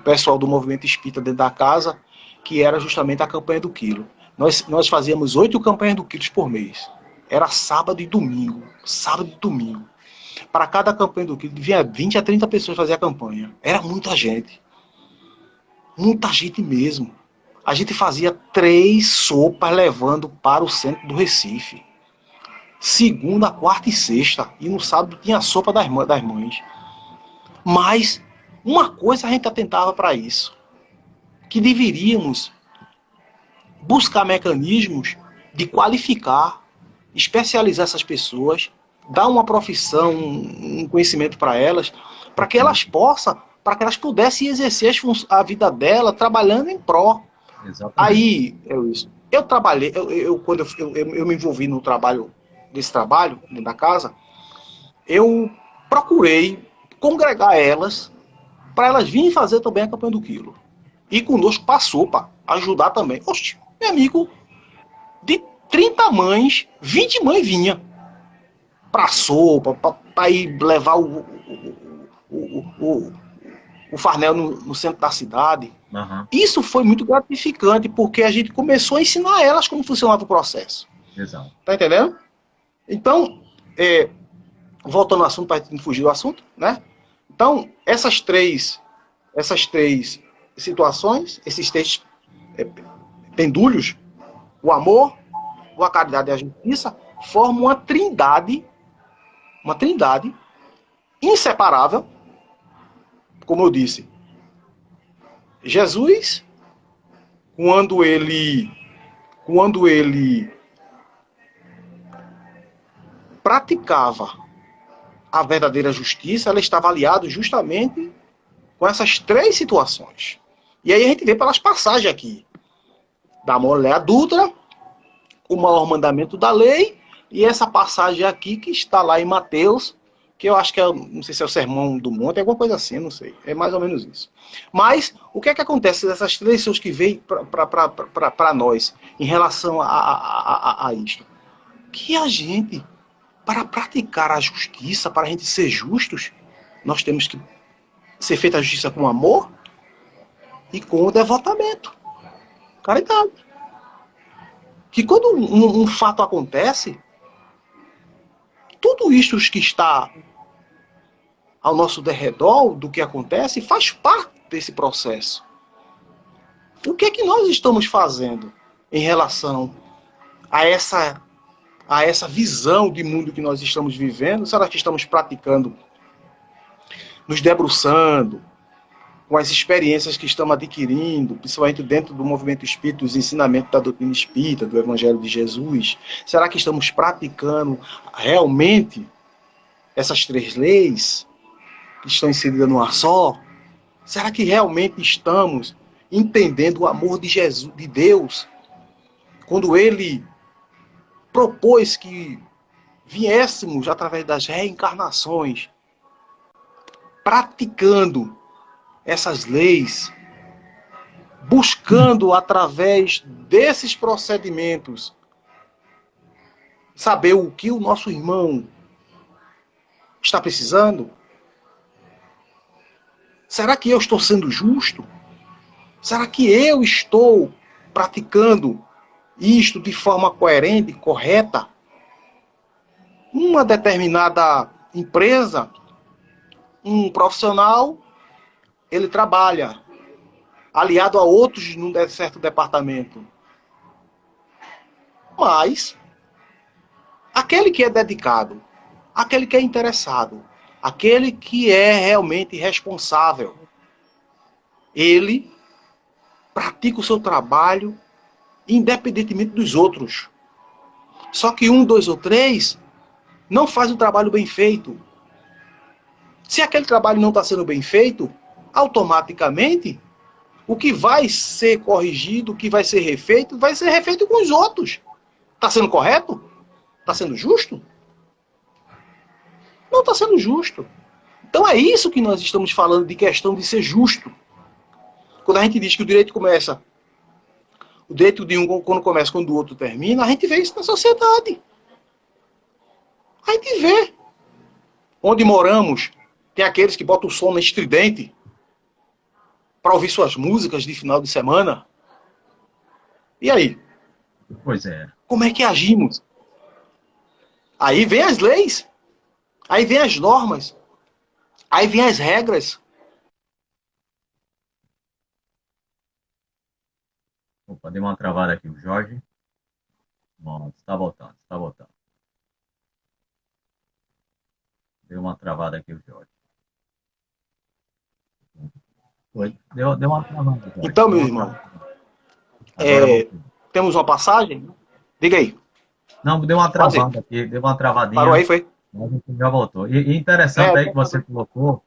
pessoal do movimento espírita dentro da casa, que era justamente a campanha do quilo. Nós fazíamos 8 campanhas do quilo por mês. Era sábado e domingo. Sábado e domingo. Para cada campanha do quilo, vinha 20 a 30 pessoas fazer a campanha. Era muita gente. Muita gente mesmo. A gente fazia 3 sopas levando para o centro do Recife. Segunda, quarta e sexta. E no sábado tinha a sopa das mães. Mas uma coisa a gente atentava para isso. Que deveríamos buscar mecanismos de qualificar, especializar essas pessoas, dar uma profissão, um conhecimento para elas que elas pudessem exercer a vida dela trabalhando em pró. Exatamente. Aí, eu trabalhei, quando eu me envolvi no trabalho, desse trabalho, dentro da casa, eu procurei congregar elas, para elas virem fazer também a campanha do quilo. E conosco passou para ajudar também. Oxe, meu amigo, de 30 mães, 20 mães vinha para sopa, para ir levar o farnel no centro da cidade. Uhum. Isso foi muito gratificante, porque a gente começou a ensinar a elas como funcionava o processo. Exato. Tá entendendo? Então, voltando ao assunto, para não fugir do assunto, né? Então, essas três situações, esses 3 pendúlios, o amor, a caridade e a justiça, formam uma trindade inseparável. Como eu disse, Jesus, quando ele praticava a verdadeira justiça, ela estava aliado justamente com essas 3 situações. E aí a gente vê pelas passagens aqui, da mulher adúltera, o maior mandamento da lei, e essa passagem aqui que está lá em Mateus, que eu acho que não sei se é o Sermão do Monte, é alguma coisa assim, não sei. É mais ou menos isso. Mas, o que é que acontece dessas 3 lições que veio para nós em relação a isto? Que a gente, para praticar a justiça, para a gente ser justos, nós temos que ser feita a justiça com amor e com o devotamento. Caridade. Que quando um fato acontece, tudo isso que está ao nosso derredor do que acontece faz parte desse processo. O que é que nós estamos fazendo em relação a essa visão de mundo que nós estamos vivendo? Será que estamos praticando, nos debruçando com as experiências que estamos adquirindo, principalmente dentro do movimento espírita, dos ensinamentos da doutrina espírita, do Evangelho de Jesus? Será que estamos praticando realmente essas 3 leis que estão inseridas numa só? Será que realmente estamos entendendo o amor de Jesus, de Deus, quando Ele propôs que viéssemos através das reencarnações, praticando essas leis, buscando através desses procedimentos saber o que o nosso irmão está precisando? Será que eu estou sendo justo? Será que eu estou praticando isto de forma coerente, correta? Uma determinada empresa um profissional, ele trabalha aliado a outros num certo departamento. Mas aquele que é dedicado, aquele que é interessado, aquele que é realmente responsável, ele pratica o seu trabalho independentemente dos outros. Só que um, dois ou três não faz o trabalho bem feito. Se aquele trabalho não está sendo bem feito, automaticamente o que vai ser corrigido, o que vai ser refeito com os outros. Está sendo correto? Está sendo justo? Não está sendo justo. Então é isso que nós estamos falando de questão de ser justo. Quando a gente diz que o direito começa, o direito de um quando começa, quando o outro termina, a gente vê isso na sociedade. A gente vê. Onde moramos, tem aqueles que botam o som na estridente para ouvir suas músicas de final de semana. E aí? Pois é. Como é que agimos? Aí vem as leis. Aí vem as normas. Aí vem as regras. Opa, deu uma travada aqui, o Jorge. Nossa, está voltando, está voltando. Deu uma travada aqui, o Jorge. Deu uma travada, Jorge. Então, meu irmão, temos uma passagem? Diga aí. Não, deu uma travada aqui, deu uma travadinha. Parou aí, foi? Mas já voltou. E interessante aí que você colocou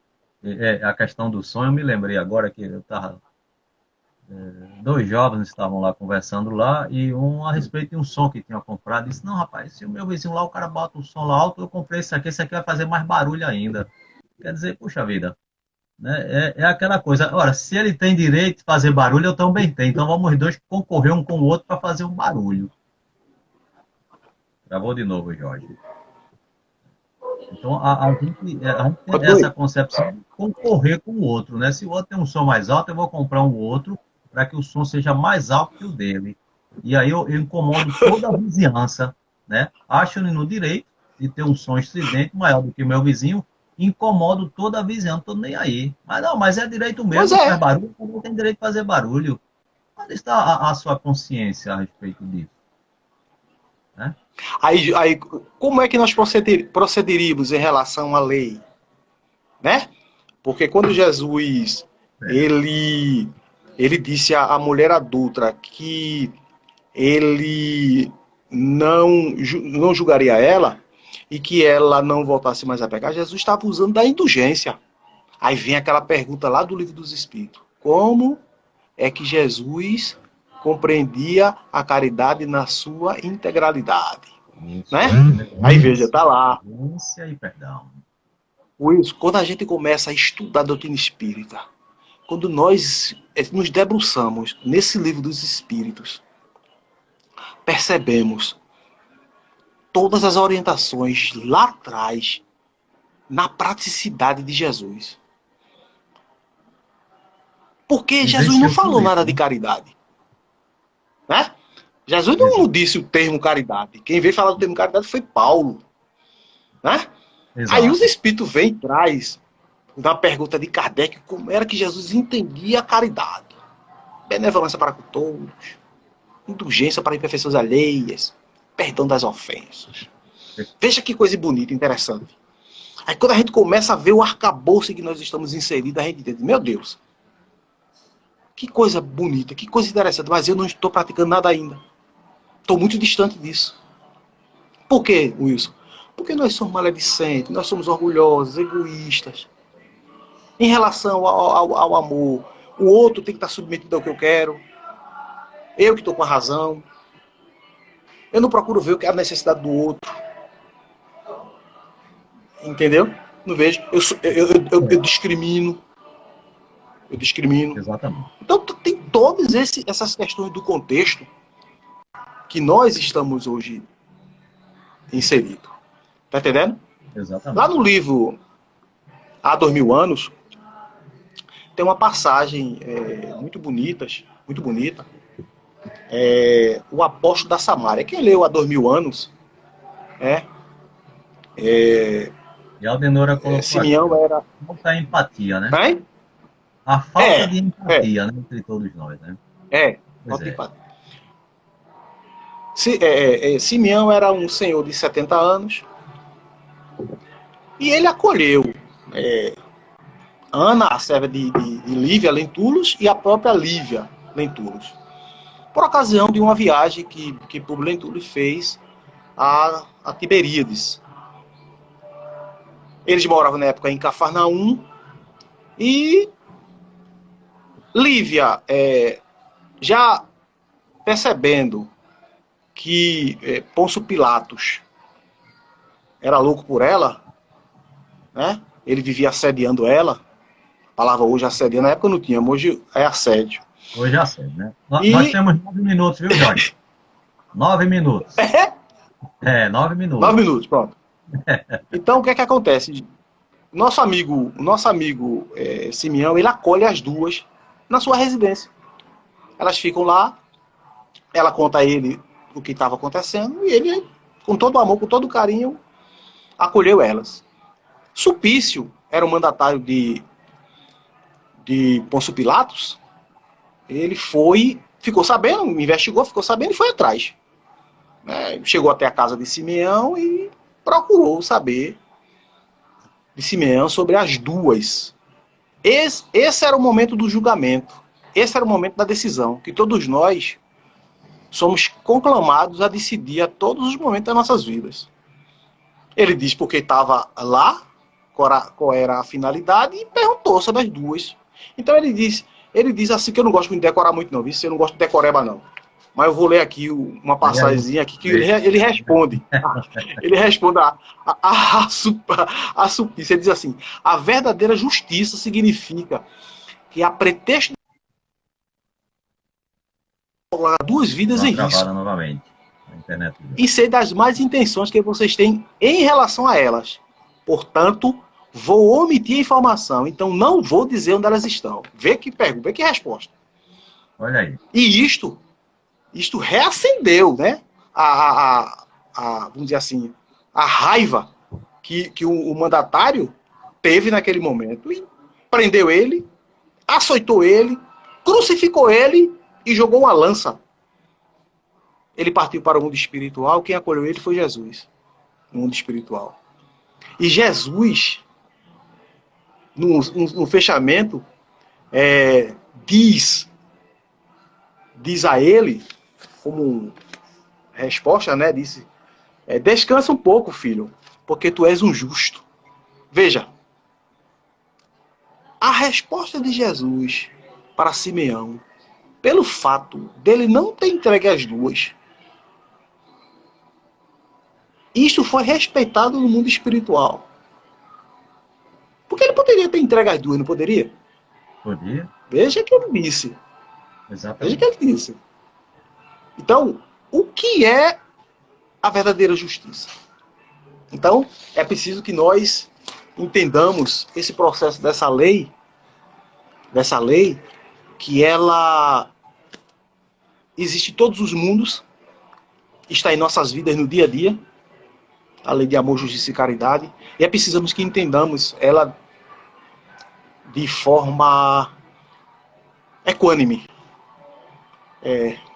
a questão do sonho. Eu me lembrei agora que eu estava... dois jovens estavam lá conversando lá e um a respeito de um som que tinha comprado disse, não rapaz, se o meu vizinho lá, o cara bota o som lá alto, eu comprei esse aqui vai fazer mais barulho ainda. Quer dizer, puxa vida, né? É aquela coisa, ora, se ele tem direito de fazer barulho, eu também tenho, então vamos os dois concorrer um com o outro para fazer um barulho. Gravou de novo, Jorge. Então a gente tem essa concepção de concorrer com o outro, né? Se o outro tem um som mais alto, eu vou comprar um outro para que o som seja mais alto que o dele. E aí eu incomodo toda a vizinhança, né? Acho-me no direito de ter um som estridente maior do que o meu vizinho, incomodo toda a vizinhança, não estou nem aí. Mas não, mas é direito meu, faz barulho, não tem direito de fazer barulho. Onde está a sua consciência a respeito disso? Né? Aí, como é que nós procederíamos em relação à lei? Né? Porque quando Jesus ele disse à mulher adulta que ele não julgaria ela e que ela não voltasse mais a pecar, Jesus estava usando da indulgência. Aí vem aquela pergunta lá do Livro dos Espíritos. Como é que Jesus compreendia a caridade na sua integralidade? Isso, né? Aí veja, tá lá. E perdão. Wilson, quando a gente começa a estudar a doutrina espírita, quando nós nos debruçamos nesse Livro dos Espíritos, percebemos todas as orientações lá atrás na praticidade de Jesus. Porque Jesus não falou nada de caridade. Né? Jesus não disse o termo caridade. Quem veio falar do termo caridade foi Paulo. Né? Aí os espíritos vêm e traz uma pergunta de Kardec, como era que Jesus entendia a caridade. Benevolência para com todos, indulgência para imperfeições alheias, perdão das ofensas. Veja que coisa bonita, interessante. Aí quando a gente começa a ver o arcabouço em que nós estamos inseridos, a gente diz, meu Deus, que coisa bonita, que coisa interessante, mas eu não estou praticando nada ainda. Estou muito distante disso. Por quê, Wilson? Porque nós somos maledicentes, nós somos orgulhosos, egoístas. Em relação ao amor, o outro tem que estar submetido ao que eu quero. Eu que estou com a razão. Eu não procuro ver o que é a necessidade do outro. Entendeu? Não vejo. Eu discrimino. Eu discrimino. Exatamente. Então tem todas essas questões do contexto que nós estamos hoje inseridos. Tá entendendo? Exatamente. Lá no livro Há 2000 anos, tem uma passagem muito bonita. O apóstolo da Samária. Quem leu Há 2000 anos, E a Aldenora colocou Simeão aqui, era... falta empatia, né? Hein? A falta de empatia, né, entre todos nós, né? Pois Falta é. empatia. Simeão era um senhor de 70 anos e ele acolheu Ana, a serva de Lívia Lentulus, e a própria Lívia Lentulus, por ocasião de uma viagem que Públio Lentulus fez a Tiberíades. Eles moravam na época em Cafarnaum e Lívia, já percebendo que Pôncio Pilatos era louco por ela, né? Ele vivia assediando ela. A palavra hoje assediando, na época não tinha, hoje é assédio. Hoje já sei, né? Nós temos 9 minutos, viu, Jorge? 9 minutos. 9 minutos. 9 minutos, pronto. Então, o que é que acontece? Nosso amigo Simeão, ele acolhe as duas na sua residência. Elas ficam lá, ela conta a ele o que estava acontecendo, e ele, com todo amor, com todo carinho, acolheu elas. Sulpício era o mandatário de Pôncio Pilatos. Ele ficou sabendo, investigou, ficou sabendo e foi atrás. Chegou até a casa de Simeão e procurou saber de Simeão sobre as duas. Esse era o momento do julgamento. Esse era o momento da decisão, que todos nós somos conclamados a decidir a todos os momentos das nossas vidas. Ele diz porque estava lá, qual era a finalidade, e perguntou sobre as duas. Então ele diz assim, que eu não gosto de decorar muito não, eu não gosto de decoreba não. Mas eu vou ler aqui uma passagemzinha aqui que ele responde. Ele responde a Sulpício. Ele diz assim: a verdadeira justiça significa que a pretexto de duas vidas em risco. Novamente. A internet. E sei das más intenções que vocês têm em relação a elas. Portanto, vou omitir a informação. Então não vou dizer onde elas estão. Vê que pergunta, vê que resposta. Olha aí. E isto reacendeu, né? Vamos dizer assim, a raiva que o mandatário teve naquele momento. E prendeu ele, açoitou ele, crucificou ele e jogou uma lança. Ele partiu para o mundo espiritual. Quem acolheu ele foi Jesus, no mundo espiritual. E Jesus, no fechamento, diz a ele, como resposta, né, disse: descansa um pouco, filho, porque tu és um justo. Veja, a resposta de Jesus para Simeão, pelo fato dele não ter entregue as duas, isto foi respeitado no mundo espiritual. Porque ele poderia ter entregue as duas, não poderia? Podia. Veja que ele disse. Exatamente. Veja que ele disse. Então, o que é a verdadeira justiça? Então, é preciso que nós entendamos esse processo dessa lei, que ela existe em todos os mundos, está em nossas vidas no dia a dia, a lei de amor, justiça e caridade, e é preciso que entendamos ela de forma equânime,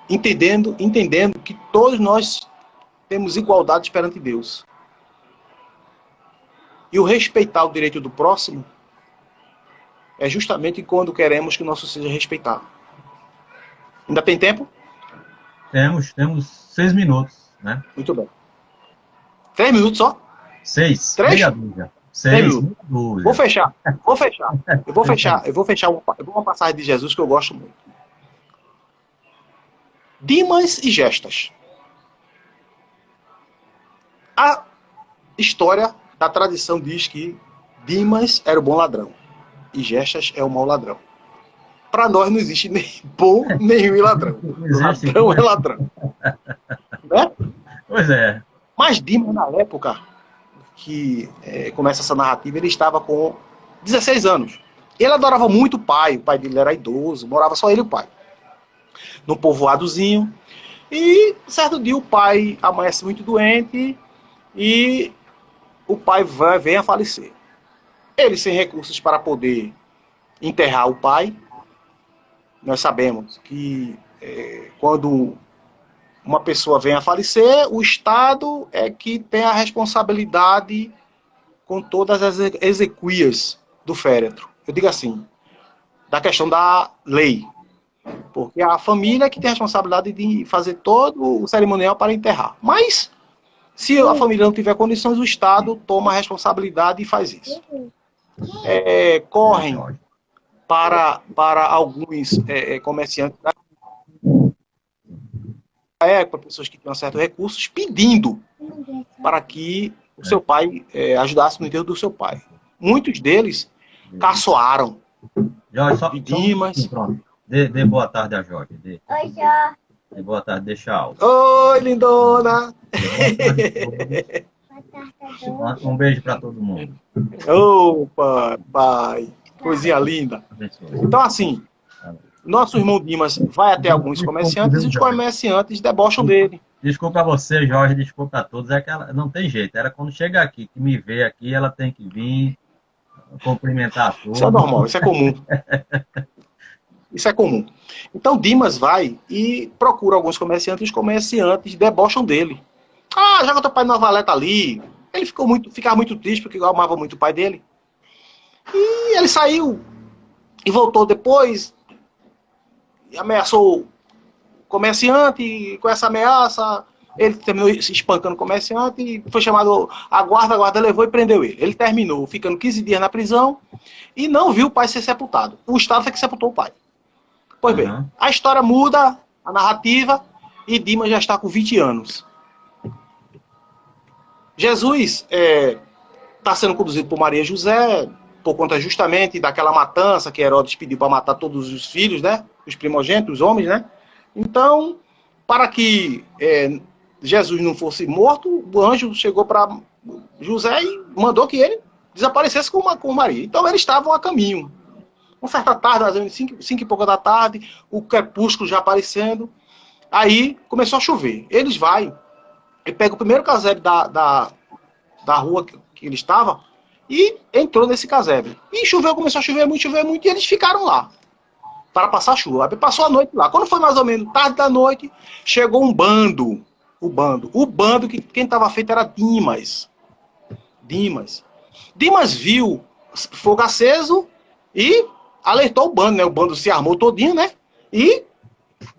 entendendo que todos nós temos igualdade perante Deus. E o respeitar o direito do próximo é justamente quando queremos que o nosso seja respeitado. Ainda tem tempo? Temos 6 minutos, né? Muito bem. 3 minutos só? 6. 3? Meia dúzia. 6 minutos. Vou fechar. Eu vou fechar uma passagem de Jesus que eu gosto muito. Dimas e Gestas. A história da tradição diz que Dimas era o bom ladrão e Gestas é o mau ladrão. Para nós não existe nem bom nem ruim ladrão. Ladrão é ladrão. Né? Pois é. Mas Dimas, na época que começa essa narrativa, ele estava com 16 anos. Ele adorava muito o pai dele era idoso, morava só ele e o pai. Num povoadozinho. E certo dia o pai amanhece muito doente e o pai vem a falecer. Ele sem recursos para poder enterrar o pai. Nós sabemos que quando uma pessoa vem a falecer, o Estado é que tem a responsabilidade com todas as exequias do féretro. Eu digo assim, da questão da lei. Porque a família é que tem a responsabilidade de fazer todo o cerimonial para enterrar. Mas, se a família não tiver condições, o Estado toma a responsabilidade e faz isso. Correm para alguns comerciantes da época, pessoas que tinham certos recursos, pedindo para que o seu pai ajudasse no enterro do seu pai. Muitos deles caçoaram. Jorge, só Dimas. Pronto. Dê boa tarde a Jorge. Oi, Jorge. Dê boa tarde, deixa alto. Oi, lindona. Um beijo para todo mundo. Opa, pai. Coisinha linda. Então, assim, nosso irmão Dimas vai até alguns comerciantes e os comerciantes debocham dele. Desculpa a você, Jorge, desculpa a todos. É que ela não tem jeito. Ela, quando chega aqui, que me vê aqui, ela tem que vir cumprimentar a todos. Isso é normal, isso é comum. Isso é comum. Então, Dimas vai e procura alguns comerciantes e os comerciantes debocham dele. Ah, joga teu pai na valeta ali. Ele ficava muito triste porque eu amava muito o pai dele. E ele saiu e voltou depois e ameaçou o comerciante. E com essa ameaça, ele terminou se espancando o comerciante e foi chamado a guarda levou e prendeu ele. Ele terminou ficando 15 dias na prisão e não viu o pai ser sepultado. O Estado foi que sepultou o pai. Pois bem, a história muda, a narrativa, e Dimas já está com 20 anos. Jesus está sendo conduzido por Maria e José, por conta justamente daquela matança que Herodes pediu para matar todos os filhos, né? Os primogênitos, os homens, né? Então, para que Jesus não fosse morto, o anjo chegou para José e mandou que ele desaparecesse com Maria. Então, eles estavam a caminho. Uma certa tarde, às vezes 5 e pouca da tarde, o crepúsculo já aparecendo. Aí começou a chover. Eles pegam o primeiro casebre da rua que ele estava e entrou nesse casebre. E começou a chover muito, e eles ficaram lá para passar a chuva. Aí passou a noite lá. Quando foi mais ou menos tarde da noite, chegou um bando. O bando que quem estava feito era Dimas. Dimas viu fogo aceso e alertou o bando, né? O bando se armou todinho, né? E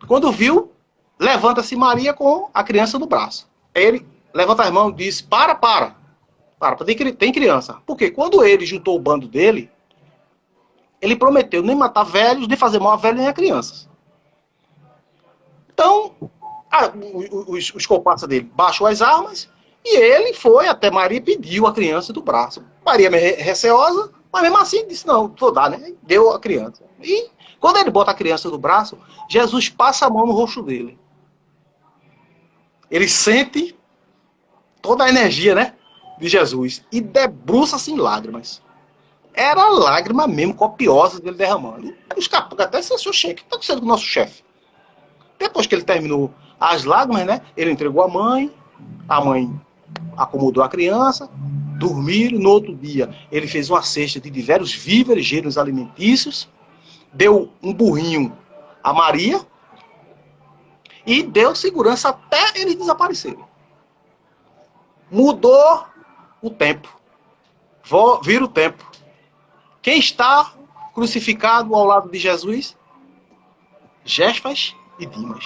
quando viu, levanta-se Maria com a criança no braço. Ele levanta as mãos e diz, para, tem criança. Porque quando ele juntou o bando dele, ele prometeu nem matar velhos, nem fazer mal a velhos nem a crianças. Então, os comparsas dele baixou as armas e ele foi até Maria e pediu a criança do braço. Maria, receosa, mas mesmo assim disse, não, vou dar, né? Deu a criança. E quando ele bota a criança no braço, Jesus passa a mão no rosto dele. Ele sente toda a energia, né, de Jesus e debruça-se em lágrimas. Era lágrima mesmo, copiosa dele derramando. Os caras até se achou chefe. O que está acontecendo com o nosso chefe? Depois que ele terminou as lágrimas, né, ele entregou a mãe acomodou a criança, dormiram. No outro dia, ele fez uma cesta de diversos víveres, gêneros alimentícios, deu um burrinho a Maria e deu segurança até eles desaparecerem. Mudou o tempo. Vira o tempo. Quem está crucificado ao lado de Jesus? Jefas e Dimas.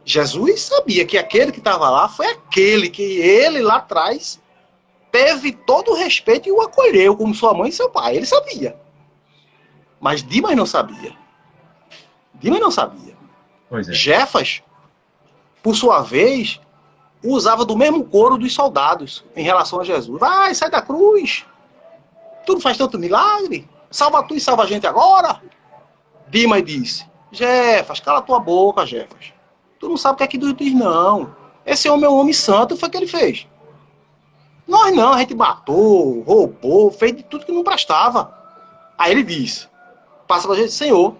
Jesus sabia que aquele que estava lá foi aquele que ele lá atrás teve todo o respeito e o acolheu como sua mãe e seu pai. Ele sabia. Mas Dimas não sabia. Pois é. Jefas, por sua vez, usava do mesmo coro dos soldados em relação a Jesus. Vai, sai da cruz. Tu não faz tanto milagre. Salva tu e salva a gente agora. Dimas disse, Jefas, cala tua boca, Jefas. Tu não sabe o que é que Deus diz, não. Esse homem é um homem santo, foi o que ele fez. Nós não, a gente matou, roubou, fez de tudo que não prestava. Aí ele diz, passa pra gente, Senhor,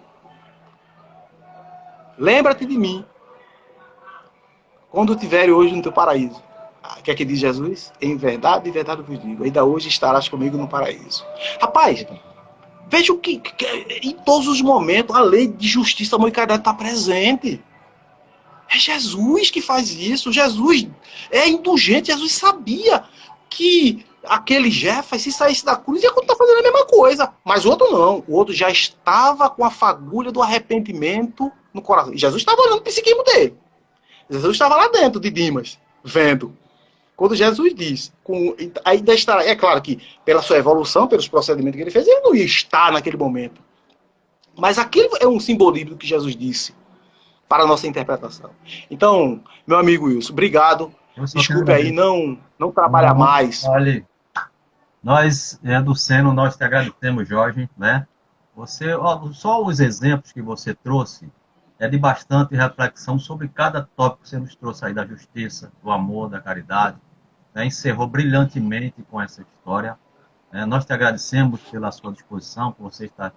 lembra-te de mim quando estiver hoje no teu paraíso. O que é que diz Jesus? Em verdade vos digo, ainda hoje estarás comigo no paraíso. Rapaz, veja o que em todos os momentos a lei de justiça, amor e caridade está presente. É Jesus que faz isso. Jesus é indulgente. Jesus sabia que aquele Jefas, se saísse da cruz, ia estar fazendo a mesma coisa. Mas o outro não. O outro já estava com a fagulha do arrependimento no coração. E Jesus estava olhando o psiquismo dele. Jesus estava lá dentro de Dimas, vendo. Quando Jesus diz, ainda estará, é claro que pela sua evolução, pelos procedimentos que ele fez, ele não ia estar naquele momento. Mas aquilo é um simbolismo do que Jesus disse para a nossa interpretação. Então, meu amigo Wilson, obrigado. Desculpe aí não trabalhar mais. Olha, nós do Seno, nós te agradecemos, Jorge, né? Você, só os exemplos que você trouxe é de bastante reflexão sobre cada tópico que você nos trouxe aí da justiça, do amor, da caridade. Né? Encerrou brilhantemente com essa história. Nós te agradecemos pela sua disposição, por você estar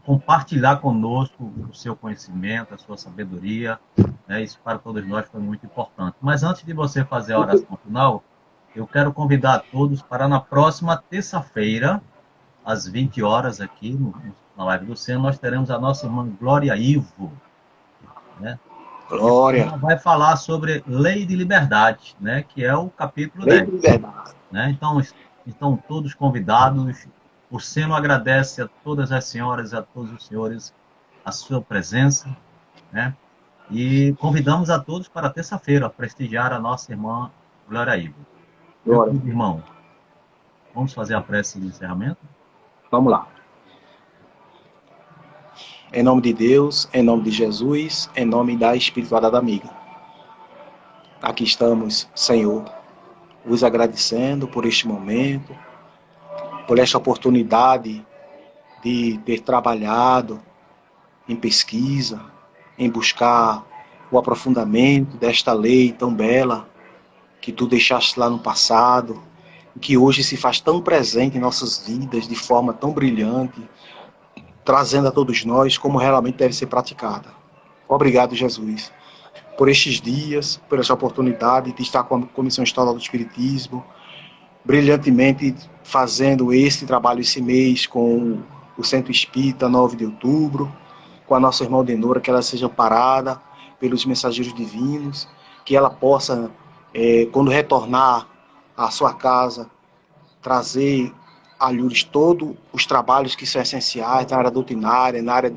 compartilhar conosco o seu conhecimento, a sua sabedoria. Né? Isso para todos nós foi muito importante. Mas antes de você fazer a oração final, eu quero convidar a todos para na próxima terça-feira, às 20 horas, aqui na live do Seno, nós teremos a nossa irmã Glória Ivo. Né? Glória. Ela vai falar sobre lei de liberdade, né? Que é o capítulo lei 10. De liberdade. Né? Então, estão todos convidados. O Seno agradece a todas as senhoras e a todos os senhores a sua presença. Né? E convidamos a todos para terça-feira prestigiar a nossa irmã Glória Ivo. Meu querido irmão, vamos fazer a prece de encerramento? Vamos lá. Em nome de Deus, em nome de Jesus, em nome da espiritualidade amiga. Aqui estamos, Senhor, vos agradecendo por este momento, por esta oportunidade de ter trabalhado em pesquisa, em buscar o aprofundamento desta lei tão bela que tu deixaste lá no passado, que hoje se faz tão presente em nossas vidas de forma tão brilhante, trazendo a todos nós como realmente deve ser praticada. Obrigado, Jesus, por estes dias, por esta oportunidade de estar com a Comissão Estadual do Espiritismo, brilhantemente fazendo esse trabalho esse mês com o Centro Espírita 9 de outubro, com a nossa irmã Denora, que ela seja amparada pelos mensageiros divinos, que ela possa, quando retornar à sua casa, trazer a Lourdes todos os trabalhos que são essenciais na área doutrinária, na área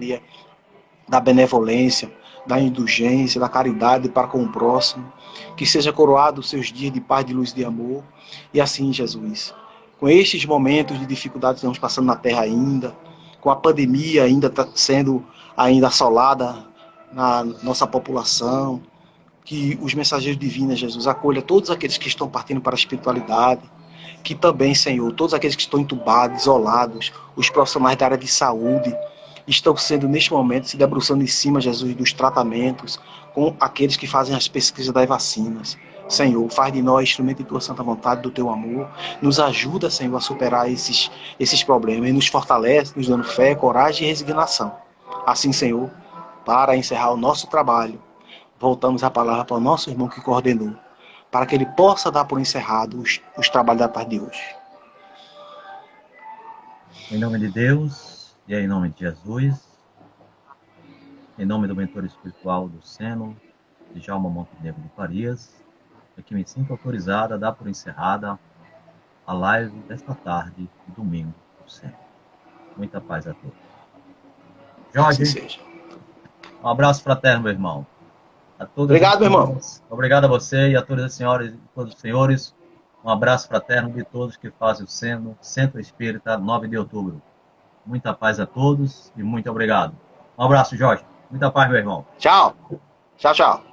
da benevolência, da indulgência, da caridade para com o próximo, que seja coroado os seus dias de paz, de luz e de amor. E assim, Jesus, com estes momentos de dificuldade que estamos passando na Terra ainda, com a pandemia ainda sendo ainda assolada na nossa população, que os mensageiros divinos, Jesus, acolha todos aqueles que estão partindo para a espiritualidade, que também, Senhor, todos aqueles que estão entubados, isolados, os profissionais da área de saúde, estão sendo, neste momento, se debruçando em cima, Jesus, dos tratamentos, com aqueles que fazem as pesquisas das vacinas. Senhor, faz de nós instrumento de tua santa vontade, do teu amor, nos ajuda, Senhor, a superar esses problemas, e nos fortalece, nos dando fé, coragem e resignação. Assim, Senhor, para encerrar o nosso trabalho, voltamos a palavra para o nosso irmão que coordenou, para que ele possa dar por encerrado os trabalhos da parte de hoje. Em nome de Deus e em nome de Jesus, em nome do mentor espiritual do Seno, de Djalma Montenegro de Farias, é que me sinto autorizada a dar por encerrada a live desta tarde, de domingo, do Seno. Muita paz a todos. Jorge, Assim um abraço fraterno, meu irmão. Obrigado, meu irmão. Obrigado a você e a todas as senhoras e todos os senhores. Um abraço fraterno de todos que fazem o Seno, Centro Espírita, 9 de outubro. Muita paz a todos e muito obrigado. Um abraço, Jorge. Muita paz, meu irmão. Tchau. Tchau, tchau.